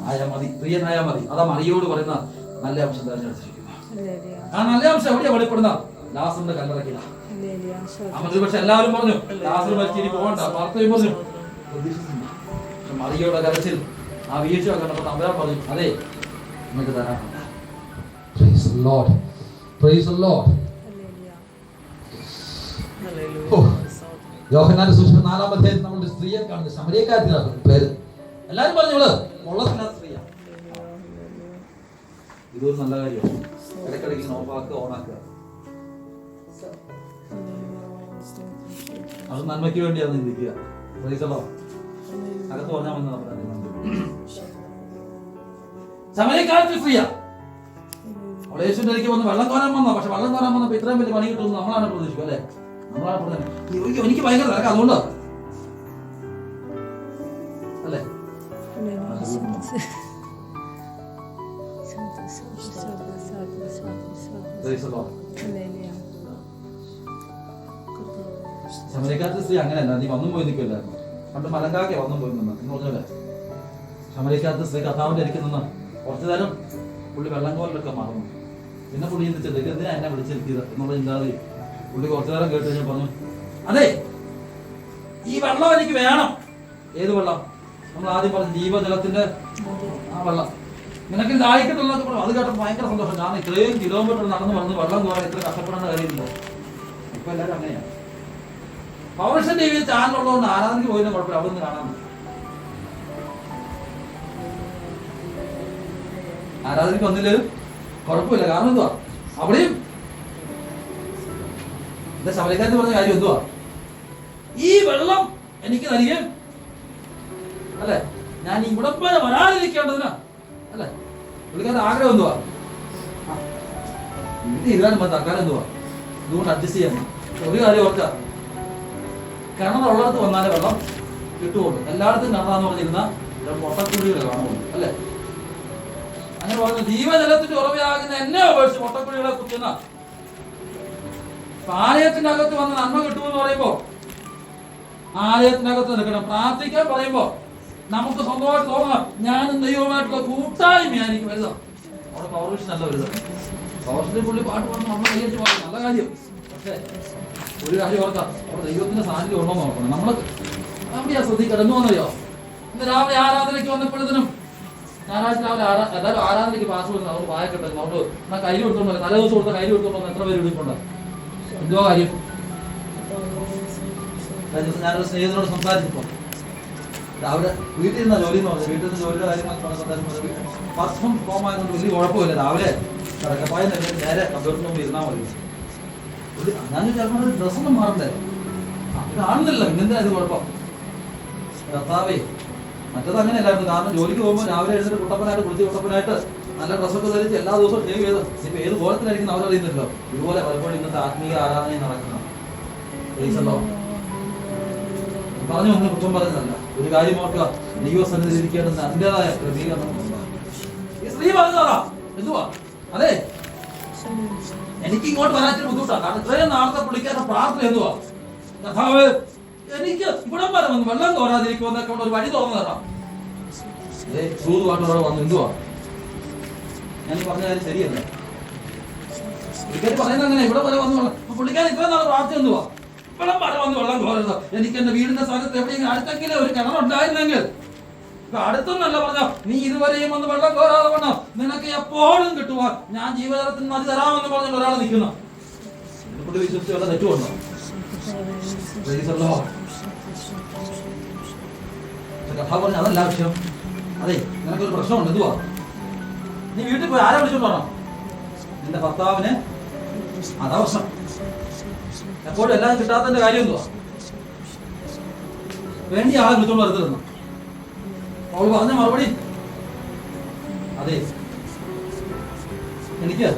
ആയാ മതി, പ്രിയനായാ മതി. അതാ മറിയോട് പറയുന്ന നല്ല അംശം തെരഞ്ഞെടുത്തിരിക്കുന്നു. ആ നല്ല അംശം എവിടെയാ വെളിപ്പെടുന്ന? ലാസറിന്റെ കല്ലറക്കില്ല. അവൻ പക്ഷെ എല്ലാവരും പറഞ്ഞു ലാസർ മരിച്ചിരി പോകണ്ട. വാർത്തയും പറഞ്ഞു. മറിയോടെ കരച്ചിൽ ആ വീഴ്ച കണ്ടപ്പോൾ തമ്പുരാൻ പറഞ്ഞു, അതെ നിങ്ങൾക്ക് തരാനുണ്ട്. Praise the Lord. Praise the Lord. യോഹന്നാന്റെ സുവിശേഷം 4-ാം അധ്യായത്തിൽ നമ്മുടെ സ്ത്രീയെ കാണുന്നത് ശമരിയക്കാരത്തിലാണ് പേര്. എല്ലാരും പറഞ്ഞോളൂ കൊള്ളത്തില്ലാത്ത സ്ത്രീയാ. ഇതൊരു നല്ല കാര്യമാണ്. ഇടയ്ക്കിടയ്ക്ക് ഓഫാക്കുക, ഓണാക്കുക. അത് നന്മയ്ക്ക് വേണ്ടിയാണ് ചിന്തിക്കുക. അകത്ത് പറഞ്ഞാൽ മതി. ശമരിയക്കാരത്തി സ്ത്രീയാ. യേശുവിന്റെ അടുക്കൽ വന്ന് വെള്ളം കോരാൻ വന്നോ. പക്ഷെ വെള്ളം കോരാൻ വന്നപ്പോ ഇത്രയും വലിയ പണി കിട്ടുമെന്ന് നമ്മളാണ് പ്രതീക്ഷിക്കുക അല്ലെ? നമ്മളാണ് പ്രതീക്ഷിക്കുക. എനിക്ക് ഭയങ്കര തിരക്കാം, അതുകൊണ്ട് അല്ലേ? ശമരിയക്കാരത്തെ സ്ത്രീ അങ്ങനെയല്ല. നീ വന്നും പോയി നിൽക്കില്ലായിരുന്നു. പണ്ട് മലങ്കാക്കെ വന്നും പോയി നിന്ന് എന്ന് പറഞ്ഞല്ലേ? ശമരിയക്കാരത്തെ സ്ത്രീ കർത്താവിന്റെ അടുക്കൽ നിന്ന് കുറച്ചു നേരം പുള്ളി വെള്ളം കോരലൊക്കെ മറന്നു. പിന്നെ പുള്ളി ചിന്തിച്ചത് എന്തിനാ എന്നെ വിളിച്ചിരുത്തിയത് എന്നുള്ള ചിന്താതി പുള്ളി കുറച്ചു നേരം കേട്ട് കഴിഞ്ഞാൽ പറഞ്ഞു, അതെ ഈ വെള്ളം എനിക്ക് വേണം. ഏത് വെള്ളം? നമ്മൾ ആദ്യം പറഞ്ഞ ജീവജലത്തിന്റെ ആ വെള്ളം. നിനക്ക് ദാഹിക്കത്തുള്ളതൊക്കെ പറഞ്ഞു. അത് കേട്ടപ്പോൾ ഭയങ്കര സന്തോഷം. കാരണം ഇത്രയും കിലോമീറ്റർ നടന്ന് വന്ന് വെള്ളം കോരാൻ ഇത്ര കഷ്ടപ്പെടേണ്ട കാര്യമില്ല. ഇപ്പൊ എല്ലാവരും അങ്ങനെയാണ്. പൗരുഷൻ ടി വി ചാനലുള്ളതുകൊണ്ട് ആരാധനയ്ക്ക് പോയില്ല കുഴപ്പമില്ല, അവിടെ നിന്ന് കാണാൻ. ആരാധനയ്ക്ക് വന്നില്ലേലും കുഴപ്പമില്ല. കാരണം എന്തുവാ? അവിടെയും എന്താ ശബരിക്കാരൻ പറഞ്ഞ കാര്യം എന്തുവാ? ഈ വെള്ളം എനിക്ക് നൽകിയ അല്ലെ, ഞാൻ ഇവിടെ വരെ വരാതിരിക്കേണ്ടതിനാ അല്ലെ. പുള്ളിക്കാരൻ ആഗ്രഹം എന്തുവാ? വീട്ടിൽ ഇരുന്നാലും തൽക്കാലം എന്തുവാ ഇതുകൊണ്ട് അഡ്ജസ്റ്റ് ചെയ്യാൻ. ഒരു കാര്യം ഓർക്ക, കിണറുള്ളിടത്ത് വന്നാലേ വെള്ളം കിട്ടുകയുള്ളൂ. എല്ലായിടത്തും കിണറാന്ന് പറഞ്ഞിരുന്ന പൊട്ടക്കുഴികൾ കാണുള്ളൂ അല്ലെ. അങ്ങനെ പറഞ്ഞു, ജീവജലത്തിന്റെ ഉറവയാകുന്ന എന്നെ അപേക്ഷിച്ച് പൊട്ടക്കുഴികളെ കുറിക്കുന്ന ആലയത്തിന്റെ അകത്ത് വന്ന് നന്മ കിട്ടുമെന്ന് പറയുമ്പോ ആലയത്തിനകത്ത് നിൽക്കണം. പ്രാർത്ഥിക്കാൻ പറയുമ്പോ നമുക്ക് സ്വന്തമായിട്ട് തോന്നണം, ഞാനും ദൈവമായിട്ടുള്ള കൂട്ടായ്മയായിരിക്കും വരുന്നത്. അവിടെ പൗർവിഷൻ അല്ല വരുന്നത്. പൗർഷത്തിൽ പുള്ളി പാട്ട് പറഞ്ഞ് നമ്മൾ കൈയടിച്ച് പാടും, നല്ല കാര്യം. പക്ഷേ ഒരു കാര്യം ഓർക്കാം, അവിടെ ദൈവത്തിന്റെ സാന്നിധ്യം ഉണ്ടോ നോക്കണം. നമ്മൾ അവിടെയാ ശ്രദ്ധിക്കണം. എന്തുവന്നറിയോ, ഇന്ന് രാവിലെ ആരാധനയ്ക്ക് വന്നപ്പോഴത്തേനും ഞായറാഴ്ച രാവിലെ എല്ലാവരും ആരാധനയ്ക്ക് പാസ് കൊടുക്കുന്നത് അവർ വായക്കെട്ടെ അവിടെ എന്നാൽ കയ്യിൽ കൊടുത്തോണ്ടോ, തലേ ദിവസം കൊടുത്ത കയ്യിൽ കൊടുത്തോണ്ടോ എത്ര പേര് വിളിക്കൊണ്ടോ? എന്തുവാ കാര്യം? ഞാനൊരു സ്നേഹിതനോട് സംസാരിച്ചപ്പോ രാവിലെ വീട്ടിൽ നിന്നാ ജോലി എന്ന് പറഞ്ഞു. വീട്ടിൽ നിന്ന് ജോലിയുടെ കാര്യങ്ങൾ ഫസ്റ്റ് ഫ്രം ഹോം ആയതുകൊണ്ട് വലിയ കുഴപ്പമില്ല. രാവിലെ കിടക്കപ്പായ നേരെ കമ്പ്യൂട്ടറിന് മുമ്പ് ഇരുന്നാൽ മതി. ഞാൻ ചിലപ്പോൾ ഡ്രസ്സൊന്നും മാറണ്ടേ, കാണുന്നില്ല, പിന്നെന്താ ഇത് കുഴപ്പം? കർത്താവേ, മറ്റത് അങ്ങനെയല്ലായിരുന്നു. കാരണം ജോലിക്ക് പോകുമ്പോൾ രാവിലെ എഴുന്നിട്ട് കുട്ടപ്പനായിട്ട് കുളിച്ച് കുട്ടപ്പനായിട്ട് നല്ല ഡ്രസ്സൊക്കെ ധരിച്ച് എല്ലാ ദിവസവും ഷേവ് ചെയ്ത് ഇപ്പൊ ഏത് കോലത്തിലായിരിക്കും അവരറിയുന്നില്ലല്ലോ. ഇതുപോലെ പലപ്പോഴും ഇന്നത്തെ ആത്മീയ ആരാധനയും നടക്കണം. പറഞ്ഞു ഒന്നും കുറ്റം പറയുന്നതല്ല. ഒരു കാര്യം ഓർക്കുക, ദൈവസന്നിധിയിൽ ഇരിക്കേണ്ടുന്ന അതിൻ്റെതായ ക്രമീകരണം. ഈ സ്ത്രീ പറഞ്ഞതാ എന്തുവാ? അതെ, എനിക്ക് ഇങ്ങോട്ട് വരാറ്റൊരു ബുദ്ധിമുട്ടാണ്. കാരണം ഇത്രയും നാളത്തെ പുള്ളിക്കാരുടെ പ്രാർത്ഥന എന്തുവാ? കർത്താവ്, എനിക്ക് ഇവിടം വരെ വന്ന് വെള്ളം കോരാതിരിക്കുമെന്നൊക്കെ ഒരു വഴി തുറന്നു തരാം. ചൂടുപാട്ടോടെ വന്നു. എന്തുവാ ഞാൻ പറഞ്ഞ കാര്യം ശരിയല്ല. പുള്ളിക്കാരി പറയുന്നത് അങ്ങനെ, ഇവിടെ വരെ വന്ന് പുള്ളിക്കാരി ഇത്രയും നാളെ പ്രാർത്ഥന എന്തുവാ? വെള്ളം വരെ വന്ന് വെള്ളം കോരരുത്. എനിക്ക് എന്റെ വീടിന്റെ സ്ഥലത്ത് എവിടെയെങ്കിലും അടുത്തെങ്കിലും ഒരു കിണറുണ്ടായിരുന്നെങ്കിൽ. അടുത്തൊന്നല്ല പറഞ്ഞ, നീ ഇതുവരെയും ഒന്ന് വെള്ളം കോരാതെ വേണം, നിനക്ക് എപ്പോഴും കിട്ടുവാൻ ഞാൻ ജീവജലത്തിന് നദി തരാമെന്ന് പറഞ്ഞിട്ട് ഒരാൾ നിൽക്കുന്ന പുള്ളി വിശ്വസിച്ചുള്ള തെറ്റുകൊണ്ടോ? കഥ പറഞ്ഞ അതല്ല വിഷയം. അതെ, നിനക്കൊരു പ്രശ്നമുണ്ട്. എന്തുവാ? നീ വീട്ടിൽ പോയി ആരെ വിളിച്ചോണ്ട് വരണം? നിന്റെ ഭർത്താവിന്. അതാ പ്രശ്നം. എപ്പോഴും എല്ലാം കിട്ടാത്തതിന്റെ കാര്യം എന്തുവാ? വേണ്ടി ആളെ വിളിച്ചോണ്ട് വരത്തില്ലെന്ന് അവൾ പറഞ്ഞ മറുപടി. അതെ, എനിക്ക്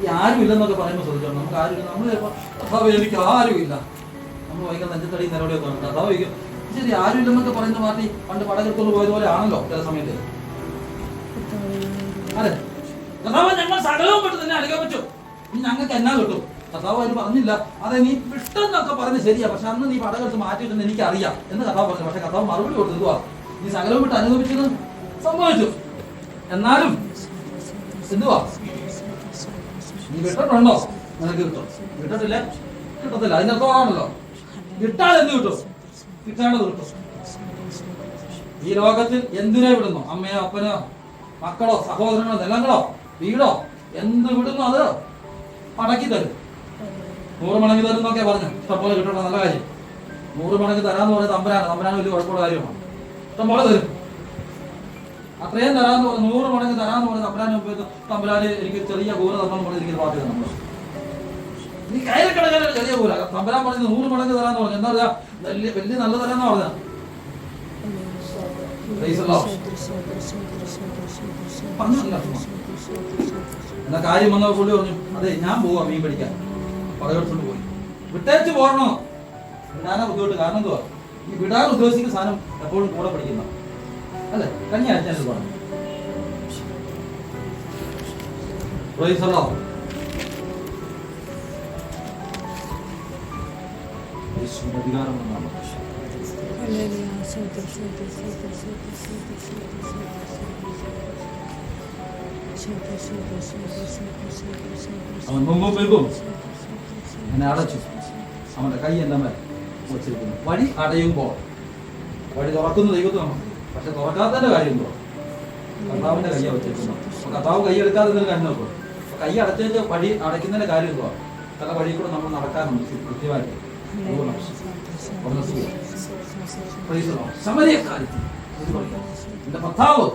ഈ ആരും ഇല്ലെന്നൊക്കെ പറയുമ്പോൾ ശ്രദ്ധിച്ചോ. നമുക്ക് ആരും നമ്മൾ ചിലപ്പോൾ എനിക്ക് ആരുമില്ല, നമ്മൾ വൈകുന്ന നെഞ്ചത്തടി നിലവിളിയൊക്കെ ഉണ്ട്. അതാ വൈകും ശരി, ആരും ഇല്ലെന്നൊക്കെ പറയുന്ന പാർട്ടി പണ്ട് പടകെടുത്തോണ്ട് പോയതുപോലെ ആണല്ലോ ചില സമയത്ത്. അതെ, കഥാവ് ഞങ്ങൾ സകലവും പെട്ട് തന്നെ അനുഭവം പറ്റും, ഞങ്ങൾക്ക് എന്നാ കിട്ടും? കഥാവ് അതിന് പറഞ്ഞില്ല. അതെ, നീ വിട്ടെന്നൊക്കെ പറഞ്ഞ് ശരിയാ, പക്ഷെ അന്ന് നീ പടകെടുത്ത് മാറ്റിയിട്ടെന്ന് എനിക്കറിയാം എന്ന് കഥാവ് പറഞ്ഞു. പക്ഷെ കഥാവ് മറുപടി കൊടുത്തു, നീ സകലവും വിട്ട് അനുഭവിച്ചത് സംഭവിച്ചു, എന്നാലും എന്തുവാ നീ വിട്ടിട്ടുണ്ടോ? നിനക്ക് കിട്ടും. വിട്ടിട്ടില്ല, കിട്ടത്തില്ല. അതിനർത്ഥമാണല്ലോ വിട്ടാൽ എന്ത് കിട്ടും? കിട്ടേണ്ടത് കിട്ടും. ഈ ലോകത്തിൽ എന്തിനെ വിടുന്നു? അമ്മയോ അപ്പനോ മക്കളോ സഹോദരങ്ങളോ നിലങ്ങളോ വീടോ എന്ത് വിടുന്നു അത് മടക്കി തരും. 100 മടങ്ങി തരും എന്നൊക്കെ പറഞ്ഞു. ഇഷ്ടംപോലെ കിട്ടണം, നല്ല കാര്യം. 100 മടങ്ങി തരാന്ന് പറയുന്നത് തമ്പുരാന് വലിയ കുഴപ്പമുള്ള കാര്യമാണ്. ഇഷ്ടംപോലെ തരും. അത്രയും തരാന്ന് പറഞ്ഞു, 100 മടങ്ങ് തരാന്ന് പറഞ്ഞ് തമ്പുരാന് എനിക്ക് ചെറിയ കൂര തരണം പറഞ്ഞിരിക്കുന്ന പാർട്ടി നമ്മൾ. നീ കയ്യിലക്കിടക്കാനൊരു ചെറിയ കൂര. തമ്പുരാൻ പറഞ്ഞത് 100 മടങ്ങ് തരാന്ന് പറഞ്ഞു. എന്താ പറയാ, വലിയ നല്ല തരാന്ന് പറഞ്ഞ. എന്നാ കാര്യം വന്ന പുള്ളി പറഞ്ഞു, അതെ ഞാൻ പോവാ മീൻ പിടിക്കാൻ. പടകെടുത്തോണ്ട് പോയി. വിട്ടേച്ച് പോരണോ? വിടാനാ ബുദ്ധിമുട്ട്. കാരണം എന്തുവാ, ഈ വിടാൻ ഉദ്ദേശിക്കുന്ന സാധനം എപ്പോഴും കൂടെ പിടിക്കുന്ന അല്ലെ. കഴിഞ്ഞ ആഴ്ച ഞാനത് പറഞ്ഞു. അധികാരം അവൻ മുമ്പും പിമ്പും അങ്ങനെ അടച്ചു. അവന്റെ കൈ എന്റെ മേൽ വെച്ചിരിക്കുന്നു. വഴി അടയുമ്പോൾ വഴി തുറക്കുന്ന ദൈവത്തിന് നമുക്ക്, പക്ഷെ തുറക്കാത്തതിന്റെ കാര്യം എന്തോ കർത്താവിന്റെ കയ്യ വെച്ചിരിക്കുന്നു. അപ്പൊ കർത്താവ് കൈ എടുക്കാതെ കാര്യം നോക്കും. കൈ അടച്ചേച്ച് വഴി അടയ്ക്കുന്നതിന്റെ കാര്യം എന്തുവാ? പല വഴി കൂടെ നമ്മൾ നടക്കാനുണ്ട് കൃത്യമായിട്ട്. സമരക്കാരി എന്റെ ഭർത്താവ്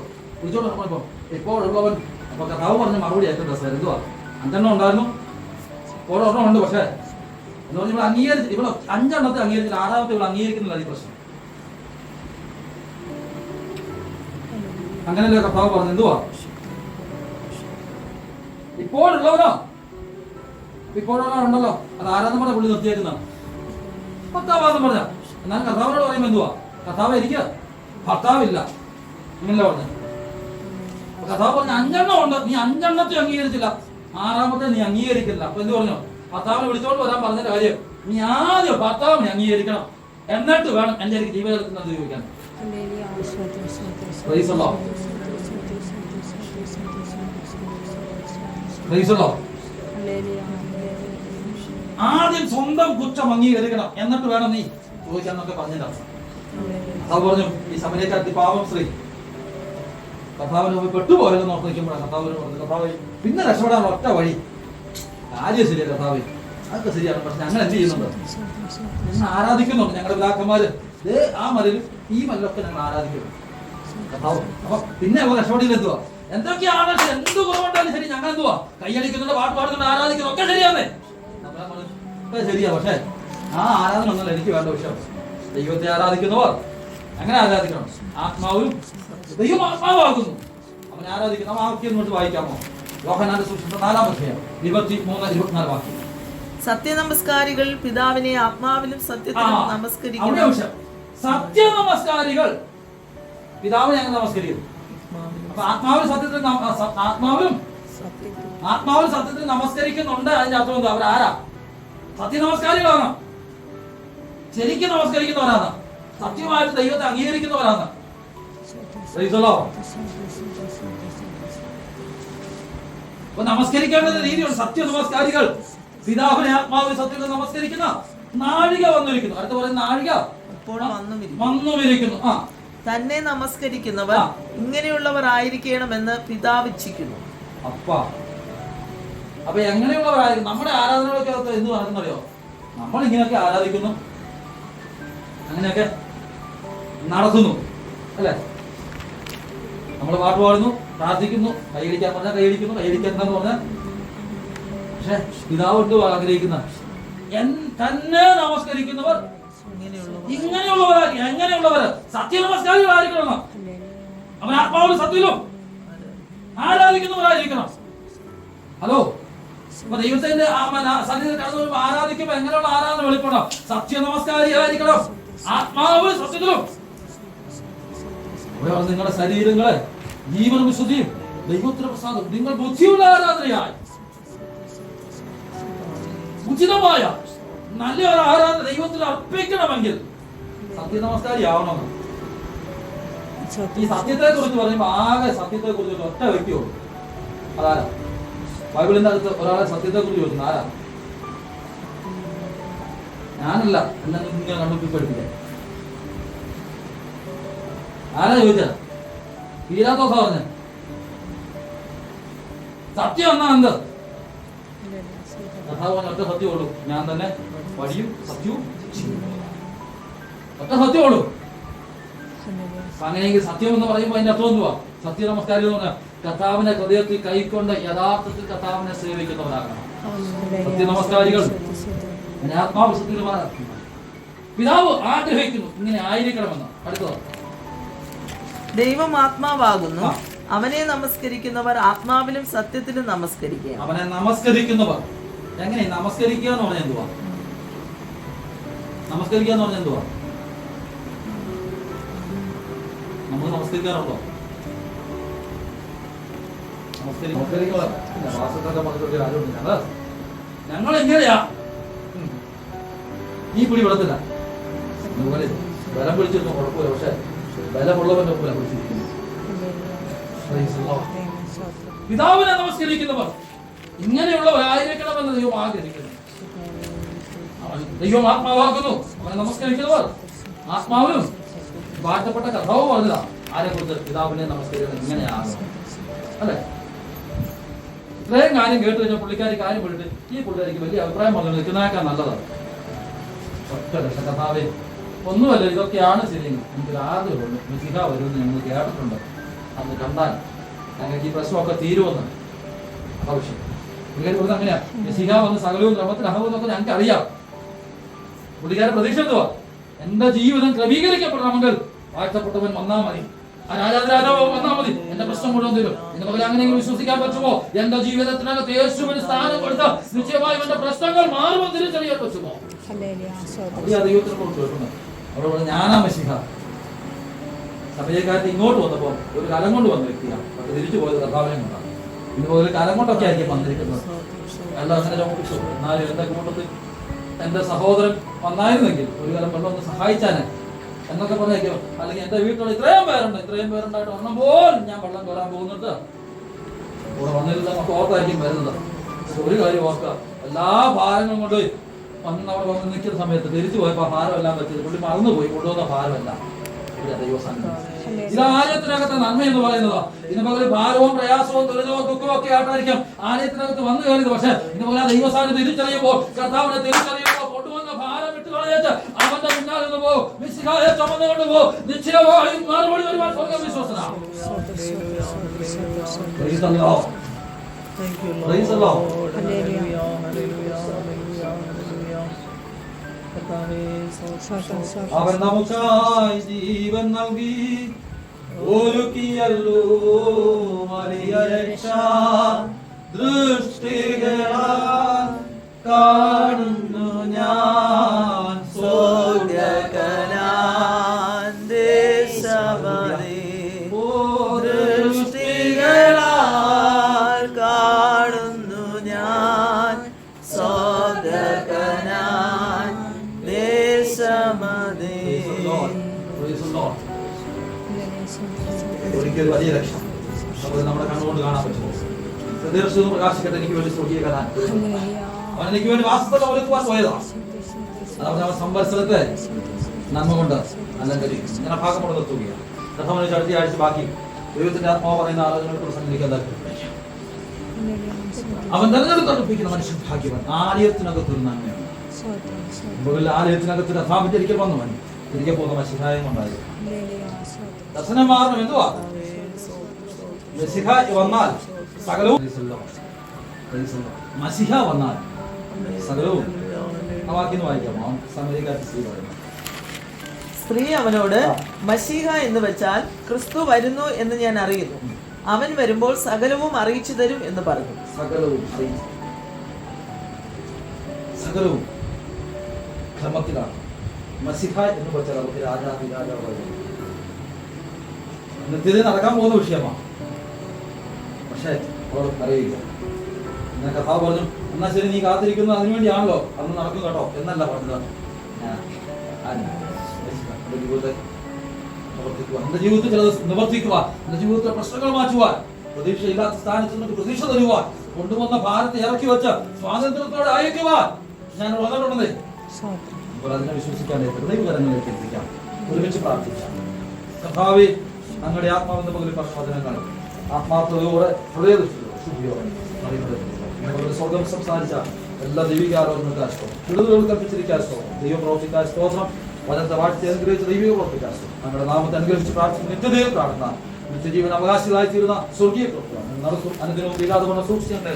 വിളിച്ചോണ്ട് നമ്മളിപ്പോ എപ്പോഴുള്ളവൻ അപ്പൊ കഥാവ് പറഞ്ഞ മറുപടി ഏറ്റവും രസം എന്തുവാ? 5 ഉണ്ടായിരുന്നു, ഒരെണ്ണം ഉണ്ട്. പക്ഷേ എന്ന് പറഞ്ഞാൽ ഇവിടെ അംഗീകരിച്ച്, ഇവിടെ 5 അംഗീകരിച്ചിട്ട് 6 ഇവിടെ അംഗീകരിക്കുന്നില്ല ഈ പ്രശ്നം. അങ്ങനെയല്ലേ കഥാവ് പറഞ്ഞു? എന്തുവാ? ഇപ്പോഴുള്ളവരോ ഇപ്പോഴുള്ളവരുണ്ടല്ലോ, അത് ആരാന്ന് പറഞ്ഞ പുള്ളി നിർത്തിയേക്കുന്നതാണ്. 10 വാദം പറഞ്ഞ. എന്നാലും കർത്താവിനോട് പറയുമ്പോൾ എന്തുവാ? കർത്താവ് എനിക്ക് ഭർത്താവില്ല, അങ്ങനല്ലേ പറഞ്ഞു. കർത്താവ് പറഞ്ഞ 5 ഉണ്ട്, നീ 5 അംഗീകരിച്ചില്ല, 6 നീ അംഗീകരിക്കില്ല. അപ്പൊ എന്ത് പറഞ്ഞു? ഭർത്താവിനെ വിളിച്ചോണ്ട് വരാൻ പറഞ്ഞ കാര്യം, നീ ആദ്യം ഭർത്താവിനെ അംഗീകരിക്കണം, എന്നിട്ട് വേണം എന്റെ എനിക്ക് ജീവിതത്തിൽ നിന്ന് ചോദിക്കാൻ. ആദ്യം സ്വന്തം കുറ്റം അംഗീകരിക്കണം, എന്നിട്ട് വേണം നീ ചോദിക്കാന്നൊക്കെ പറഞ്ഞിട്ടാണ്. അത് പറഞ്ഞു ഈ സമരക്കാരത്തി പാവം സ്ത്രീ കർത്താവിന് പോയി പെട്ടുപോയതെന്ന് ഓർത്ത് നിൽക്കുമ്പോഴാണ് കർത്താവിന് പറഞ്ഞു, കർത്താവ് പിന്നെ രക്ഷപ്പെടാനുള്ള ഒറ്റ വഴി, കാര്യം ശരിയാ കർത്താവ്, അതൊക്കെ ശരിയാണ്, പക്ഷെ ഞങ്ങൾ എന്ത് ചെയ്യുന്നുണ്ട്? ഞങ്ങൾ ആരാധിക്കുന്നുണ്ട്. ഞങ്ങളുടെ പിതാക്കന്മാര് ആ മതിലും ഈ മതിലൊക്കെ ഞങ്ങൾ ആരാധിക്കുന്നു കർത്താവ്. അപ്പൊ പിന്നെ രക്ഷപ്പെടിയിലെന്തുവാ? എന്തൊക്കെയാണ് എന്ത് കുറവുണ്ടാലും ശരി, ഞങ്ങൾ എന്തുവാ? കൈയടിക്കുന്നുണ്ട്, പാട്ട് പാടുന്നുണ്ട്, ആരാധിക്കുന്നു, ഒക്കെ ശരിയാന്നേ, ശരിയാ. പക്ഷെ ആ ആരാധന ഒന്നല്ല എനിക്ക് വേണ്ട വിഷയം. ദൈവത്തെ ആരാധിക്കുന്നവർ അങ്ങനെ ആരാധിക്കണം. ആത്മാവിലും ദൈവം ആത്മാവാകുന്നു, അവനെ ആരാധിക്കുന്നു. ആ വാക്യം കൊണ്ട് വായിക്കാമോ? യോഹന്നാന്റെ സുവിശേഷം 4-ാം അധ്യായം 23-24 വാക്യം. സത്യനമസ്കാരികൾ പിതാവിനെ ആത്മാവിലും സത്യത്തിലും നമസ്കരിക്കുന്നു. സത്യനമസ്കാരികൾ പിതാവിനെ ഞങ്ങൾ നമസ്കരിക്കുന്നു. അപ്പൊ ആത്മാവിലും സത്യത്തിൽ നമസ്കരിക്കുന്നുണ്ട്. അതിന്റെ അർത്ഥം എന്താ? അവരാരാ? സത്യനമസ്കാരികളാണ്, ശരിക്കും നമസ്കരിക്കുന്നവരാണ്, സത്യമായിട്ട് ദൈവത്തെ അംഗീകരിക്കുന്നവരാണ്. അപ്പൊ നമസ്കരിക്കേണ്ട രീതിയുണ്ട്. സത്യനമസ്കാരികൾ പിതാവിനെ ആത്മാവിനെ സത്യത്തിൽ നമസ്കരിക്കുന്ന നാഴിക വന്നിരിക്കുന്നു. അടുത്ത പറയുന്ന നാഴിക വന്നുമിരിക്കുന്നു. തന്നെ നമസ്കരിക്കുന്നവർ ഇങ്ങനെയുള്ളവർ ആയിരിക്കണമെന്ന് പിതാവ് ഇച്ഛിക്കുന്നു. അപ്പൊ എങ്ങനെയുള്ളവരായിരിക്കും? നമ്മുടെ ആരാധനകളൊക്കെ എന്ത് നടക്കുന്നറിയോ? നമ്മൾ ഇങ്ങനെയൊക്കെ ആരാധിക്കുന്നു, അങ്ങനെയൊക്കെ നടത്തുന്നു, അല്ലെ? നമ്മൾ പാട്ട് പാടുന്നു, പ്രാർത്ഥിക്കുന്നു, കൈയടിക്കാൻ പറഞ്ഞാൽ കൈയടിക്കുന്നു, കൈയടിക്കണ്ടെന്ന് പറഞ്ഞാൽ. പക്ഷെ പിതാവ് കൊണ്ട് ആഗ്രഹിക്കുന്ന തന്നെ നമസ്കരിക്കുന്നവർ ഇങ്ങനെയുള്ളവരായിരിക്കും. എങ്ങനെയുള്ളവര്? സത്യനമസ്കാരികളായിരിക്കണം. അവൻ ആത്മാവിലും സത്യത്തിലും ആരാധിക്കുന്നവരായിരിക്കണം. ഹലോ, അപ്പൊ ദൈവത്തിന്റെ സന്നിധിയിൽ കടന്നു വരുമ്പോൾ ആരാധിക്കുമ്പോ എങ്ങനെയുള്ള ആരാധന വെളിപ്പെടണം? സത്യനമസ്കാരിയായിരിക്കണം, ആത്മാവ് സത്യത്തിലും. നിങ്ങളുടെ ശരീരങ്ങളെ ജീവനും വിശുദ്ധിയും ദൈവത്തിന്റെ പ്രസാദം നിങ്ങൾ ബുദ്ധിയുള്ള ആരാധനയായി, ഉചിതമായ നല്ല ഒരു ആരാധന ദൈവത്തിൽ അർപ്പിക്കണമെങ്കിൽ സത്യനമസ്കാരി ആവണം. ഈ സത്യത്തെ കുറിച്ച് പറയുമ്പോ ആകെ സത്യത്തെ കുറിച്ച് ഒറ്റ വ്യക്തിയുള്ളൂ. അതാരാ? ബൈബിളിന്റെ അടുത്ത് ഒരാളെ സത്യത്തെ കുറിച്ച് ചോദിക്കുന്നു, ആരാ? ഞാനല്ല, എന്നെ നിങ്ങൾ കണ്ടുപിടിപ്പിക്കാൻ. ആരാ ചോദിച്ച? പീലാത്തോസ പറഞ്ഞ സത്യം എന്നാ എന്ത്? കഥാവ് ഒറ്റ സത്യമുള്ളൂ, ഞാൻ തന്നെ വഴിയും സത്യവും ഒറ്റ സത്യമുള്ളൂ. അങ്ങനെയെങ്കിൽ സത്യം എന്ന് പറയുമ്പോൾ അതിന്റെ അർത്ഥം എന്തുവാ? സത്യ നമസ്കാരം എന്ന് പറഞ്ഞാൽ കർത്താവിനെ ഹൃദയത്തിൽ കൈക്കൊണ്ട് യഥാർത്ഥത്തിൽ കർത്താവിനെ സേവിക്കുന്നവരാകണം. സത്യ നമസ്കാരികൾ ആത്മാവിശുദ്ധിയിൽ പിതാവ് ആഗ്രഹിക്കുന്നു ഇങ്ങനെ ആയിരിക്കണമെന്ന്. അടുത്തത്, ദൈവം ആത്മാവാകുന്നു, അവനെ നമസ്കരിക്കുന്നവർ ആത്മാവിലും സത്യത്തിലും നമസ്കരിക്കുക. അവനെ നമസ്കരിക്കുന്നവർ എങ്ങനെ? നമസ്കരിക്കുക എന്ന് പറഞ്ഞാൽ എന്തുവാ? നമസ്കരിക്കുക എന്ന് പറഞ്ഞാൽ എന്തുവാ? നമ്മൾ നമസ്കരിക്കാറുണ്ടോ? ഞങ്ങൾ എങ്ങനെയാ ഈ പിടി വിടത്തില്ല. അതുപോലെ ബലം പിടിച്ചിരുന്നു കുഴപ്പമില്ല, പക്ഷെ ബലമുള്ളവന്റെ ഒപ്പം പിടിച്ചിരിക്കുന്നു. പിതാവിനെ നമസ്കരിക്കുന്നവർ ഇങ്ങനെയുള്ളവരായിരിക്കണമെന്ന് ദൈവം ആഗ്രഹിക്കുന്നു. ദൈവം ആത്മാവാക്കുന്നു, അവനെ നമസ്കരിക്കുന്നവർ ആത്മാവിലും. വാഴ്ത്തപ്പെട്ട കഥാവ് പറഞ്ഞതാ ആരെ കുറിച്ച്? പിതാവിനെ നമസ്കരിക്കുന്നത് ഇങ്ങനെയാകും, അല്ലെ? ഇത്രയും കാര്യം കേട്ട് കഴിഞ്ഞാൽ പുള്ളിക്കാരി കാര്യം പോയിട്ട് ഈ പുള്ളിക്കാരിക്ക് വലിയ അഭിപ്രായം പറഞ്ഞു നിൽക്കുന്നേക്കാൻ നല്ലതാണ്. ഒറ്റ രക്ഷകഥാവേ, ഒന്നുമല്ല, ഇതൊക്കെയാണ് ശരിയെങ്കിൽ എനിക്കൊരു ആദ്യമുണ്ട്. മിശിഹ വരുമെന്ന് ഞങ്ങൾ കേട്ടിട്ടുണ്ട്. അന്ന് കണ്ടാൽ ഞങ്ങൾക്ക് ഈ പ്രശ്നമൊക്കെ തീരുമെന്ന് ആവശ്യം. പുള്ളിക്കാരി പറഞ്ഞത് അങ്ങനെയാ, മെസ്സിഹ വന്ന് സകലവും ക്രമത്തിലാകുമെന്നൊക്കെ ഞങ്ങൾക്ക് അറിയാം. പുള്ളിക്കാരെ പ്രതീക്ഷ എന്തുവാ? എന്റെ ജീവിതം ക്രമീകരിക്കപ്പെടണമെങ്കിൽ വാഴ്ത്തപ്പെട്ടവൻ വന്നാൽ മതി, ആ രാജാവ് വന്നാൽ മതി, എന്റെ പ്രശ്നം മുഴുവൻ തീരും. എന്റെ മകൻ അങ്ങനെയെങ്കിലും വിശ്വസിക്കാൻ പറ്റുമോ? എന്റെ ജീവിതത്തിനകത്ത് യേശുവിന് സ്ഥാനം കൊടുത്ത് നിശ്ചയമായും എന്റെ പ്രശ്നങ്ങൾ മാറുമ്പോൾ തിരിച്ചറിയാൻ പറ്റുമോ? ദൈവത്തിനെ കുറിച്ച് കേൾക്കുന്നത് അവിടെ ഞാനാ മെസ്സിഹ. സമയക്കാരത്ത് ഇങ്ങോട്ട് വന്നപ്പോ ഒരു കലം കൊണ്ട് വന്ന വ്യക്തിയാണ്, പക്ഷെ തിരിച്ചു പോയത് കർത്താവിനെ കൊണ്ടാണ്. ഇന്ന് ഒരു കലം കൊണ്ടൊക്കെ ആയിരിക്കും വന്നിരിക്കുന്നത്. എല്ലാം അങ്ങനെ ചോദിച്ചു. എന്നാലും എന്റെ കൂട്ടത്തിൽ എന്റെ സഹോദരൻ വന്നായിരുന്നെങ്കിൽ ഒരു കാലം വെള്ളം ഒന്ന് സഹായിച്ചാനെ എന്നൊക്കെ പറഞ്ഞേക്കും. അല്ലെങ്കിൽ എന്റെ വീട്ടിലുള്ള ഇത്രയും പേരുണ്ടായിട്ട് ഒരെണ്ണം പോലും ഞാൻ വെള്ളം കോരാൻ പോകുന്നുണ്ട്. ഇവിടെ വന്നിരുന്ന നമുക്ക് ഓർത്തായിരിക്കും വരുന്നത്. ഒരു കാര്യം ഓർക്കുക, എല്ലാ ഭാരങ്ങളും കൊണ്ട് അവിടെ വന്ന് നിൽക്കുന്ന സമയത്ത് തിരിച്ചു പോയപ്പോൾ ഭാരമെല്ലാം വെച്ചത് പുള്ളി മറന്നുപോയി, കൊണ്ടുവന്ന ഭാരമല്ല ഇത് ആലയത്തിനകത്തെ നന്മ എന്ന് പറയുന്നത്. ഇന്ന് പകരം ഭാരവും പ്രയാസവും ദുരിതവും ദുഃഖവും ഒക്കെ ആയിട്ടായിരിക്കും ആലയത്തിനകത്ത് വന്നു കയറിയത്. പക്ഷെ ഇന്ന് പകരം ദൈവസാന്നിധ്യം തിരിച്ചറിയുമ്പോൾ, കർത്താവിനെ തിരിച്ചറിയുമ്പോൾ കൊണ്ടുവന്ന ഭാരം വിട്ടുകളയച്ച് അവന്റെ പിന്നാലെ നിന്ന് പോകും, മിശിഹായെ ചുമന്നുകൊണ്ട് പോകും. നിശ്ചയമായും മറുപടി വരുവാൻ സ്വർഗ്ഗം വിശ്വസനാണ്. അവൻ നമുക്കായി ജീവൻ നൽകി ഒരുക്കിയല്ലോ വലിയ രക്ഷ. ദൃഷ്ടികളാൽ കാണുന്നു ഞാൻ സ്വർഗ്ഗകനാൻ ദേശമേ. ദൃഷ്ടികളാൽ കാണുന്നു ഞാൻ സ്വർഗ്ഗകനാൻ ദേശമേ. ഒരിക്കൽ വലിയ ലക്ഷ്യം നമ്മുടെ കണ്ണുകൊണ്ട് കാണാൻ പറ്റുമോ? ഹൃദയർശവും പ്രകാശിക്കട്ടെ. എനിക്ക് വേണ്ടി സ്വർഗീയകനാൻ അവൻ എനിക്ക് വേണ്ടി വാസസ്ഥലം ഒരുക്കുവാൻ പോയതാണ്. അതായത് അവൻ സംവത്സരത്തെ നന്മ കൊണ്ട് അലങ്കരിക്കും. ഇങ്ങനെ ഭാഗം കൊണ്ട് നിർത്തുകയാണ്. പ്രഥമന് അടുത്ത ആഴ്ച ബാക്കി ദൈവത്തിന്റെ ആത്മാവ് പറയുന്ന ആലോചനകളെക്കുറിച്ച് സഞ്ചരിക്കാൻ താല്പര്യം. അവൻ തെരഞ്ഞെടുത്തടുപ്പിക്കുന്ന മനുഷ്യൻ ഭാഗ്യവൻ. ആലയത്തിനകത്തൊരു നന്മയാണ്. ആലയത്തിനകത്ത് രഥാഭിചരിക്കൽ വന്നവൻ തിരികെ പോകുന്ന മഷിഹായം ഉണ്ടായി. ദർശനം മാറണം. എന്തുവാ? മസിഹ വന്നാൽ സകലവും, മസിഹ വന്നാൽ സകലവും. ആ വാക്യം വായിക്കാമോ? സമരികാറ്റ് സ്ത്രീ പറയുന്നു. സ്ത്രീ അവനോട്, മശീഹ എന്ന് വെച്ചാൽ ക്രിസ്തു വരുന്നു എന്ന് ഞാൻ അറിയുന്നു. അവൻ വരുമ്പോൾ സകലവും അറിയിച്ചു തരും എന്ന് പറഞ്ഞു. സകലവും ക്രമത്തിലാണ്. മസിഹ എന്ന് വെച്ചാൽ അവർക്ക് രാജാവ് നിത്യത നടക്കാൻ പോകുന്ന വിഷയമാണ്. പക്ഷെ അവർ അറിയില്ല. ഞാൻ കഥാവ് പറഞ്ഞു, എന്നാ ശരി, നീ കാത്തിരിക്കുന്നത് അതിനുവേണ്ടിയാണല്ലോ, അന്ന് നടക്കും കേട്ടോ എന്നല്ല പറഞ്ഞത്. എന്റെ ജീവിതത്തിൽ ചിലത് നിവർത്തിക്കുവാൻ, എന്റെ ജീവിതത്തിലെ പ്രശ്നങ്ങൾ മാറ്റുവാൻ, പ്രതീക്ഷയില്ലാത്ത സ്ഥാനത്ത് നിന്ന് പ്രതീക്ഷ തരുവാൻ, കൊണ്ടുവന്ന ഭാരത്തെ ഇറക്കി വെച്ച് സ്വാതന്ത്ര്യത്തോടെ അയക്കുവാൻ ഞാൻ വന്നിട്ടുണ്ടെന്നേ. അപ്പോൾ അതിനെ വിശ്വസിക്കാതെ ഹൃദയകരങ്ങളിലേക്ക് എത്തിക്കാം. ഒരുമിച്ച് പ്രാർത്ഥിക്കാം. കർത്താവേ, ഞങ്ങളുടെ ആത്മാവെന്ന പകലിൽ പറഞ്ഞ വചനങ്ങൾ ആത്മാർത്ഥതയോടെ ഹൃദയദൃഷ്ടിയോടെ സ്വർഗം സംസാരിച്ച എല്ലാ ദൈവികാരോഗ്യങ്ങൾക്ക് സ്തോത്രം. വിടുതലുകൾ കൽപ്പിച്ചിരിക്കാൻ സ്തോത്രം. ദൈവം പ്രവർത്തിക്കാൻ സ്തോത്രം. വചനത്തെ വാഴ്ത്തി അനുഗ്രഹിച്ച ദൈവിക പ്രവർത്തിക്കാൻ സ്തോത്രം. ഞങ്ങളുടെ നാമത്തെ അനുഗ്രഹിച്ച് പ്രാർത്ഥിക്കുന്ന നിത്യതയിൽ പ്രാർത്ഥന നിത്യജീവൻ അവകാശികളായി തീരുന്ന സ്വർഗീയ പ്രവർത്തനം നടത്തും. അനുദിനവും തീരാതെ വന്ന സൂക്ഷിച്ചങ്ങളുടെ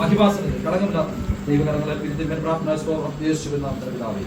മഹിമാസനത്തിൽ കളങ്കമില്ലാത്ത ദൈവകരങ്ങളെ പിന്തിന്മേൽ പ്രാർത്ഥന സ്തോത്രം. യേശുവിൻ നാമത്തിൽ പിതാവേ.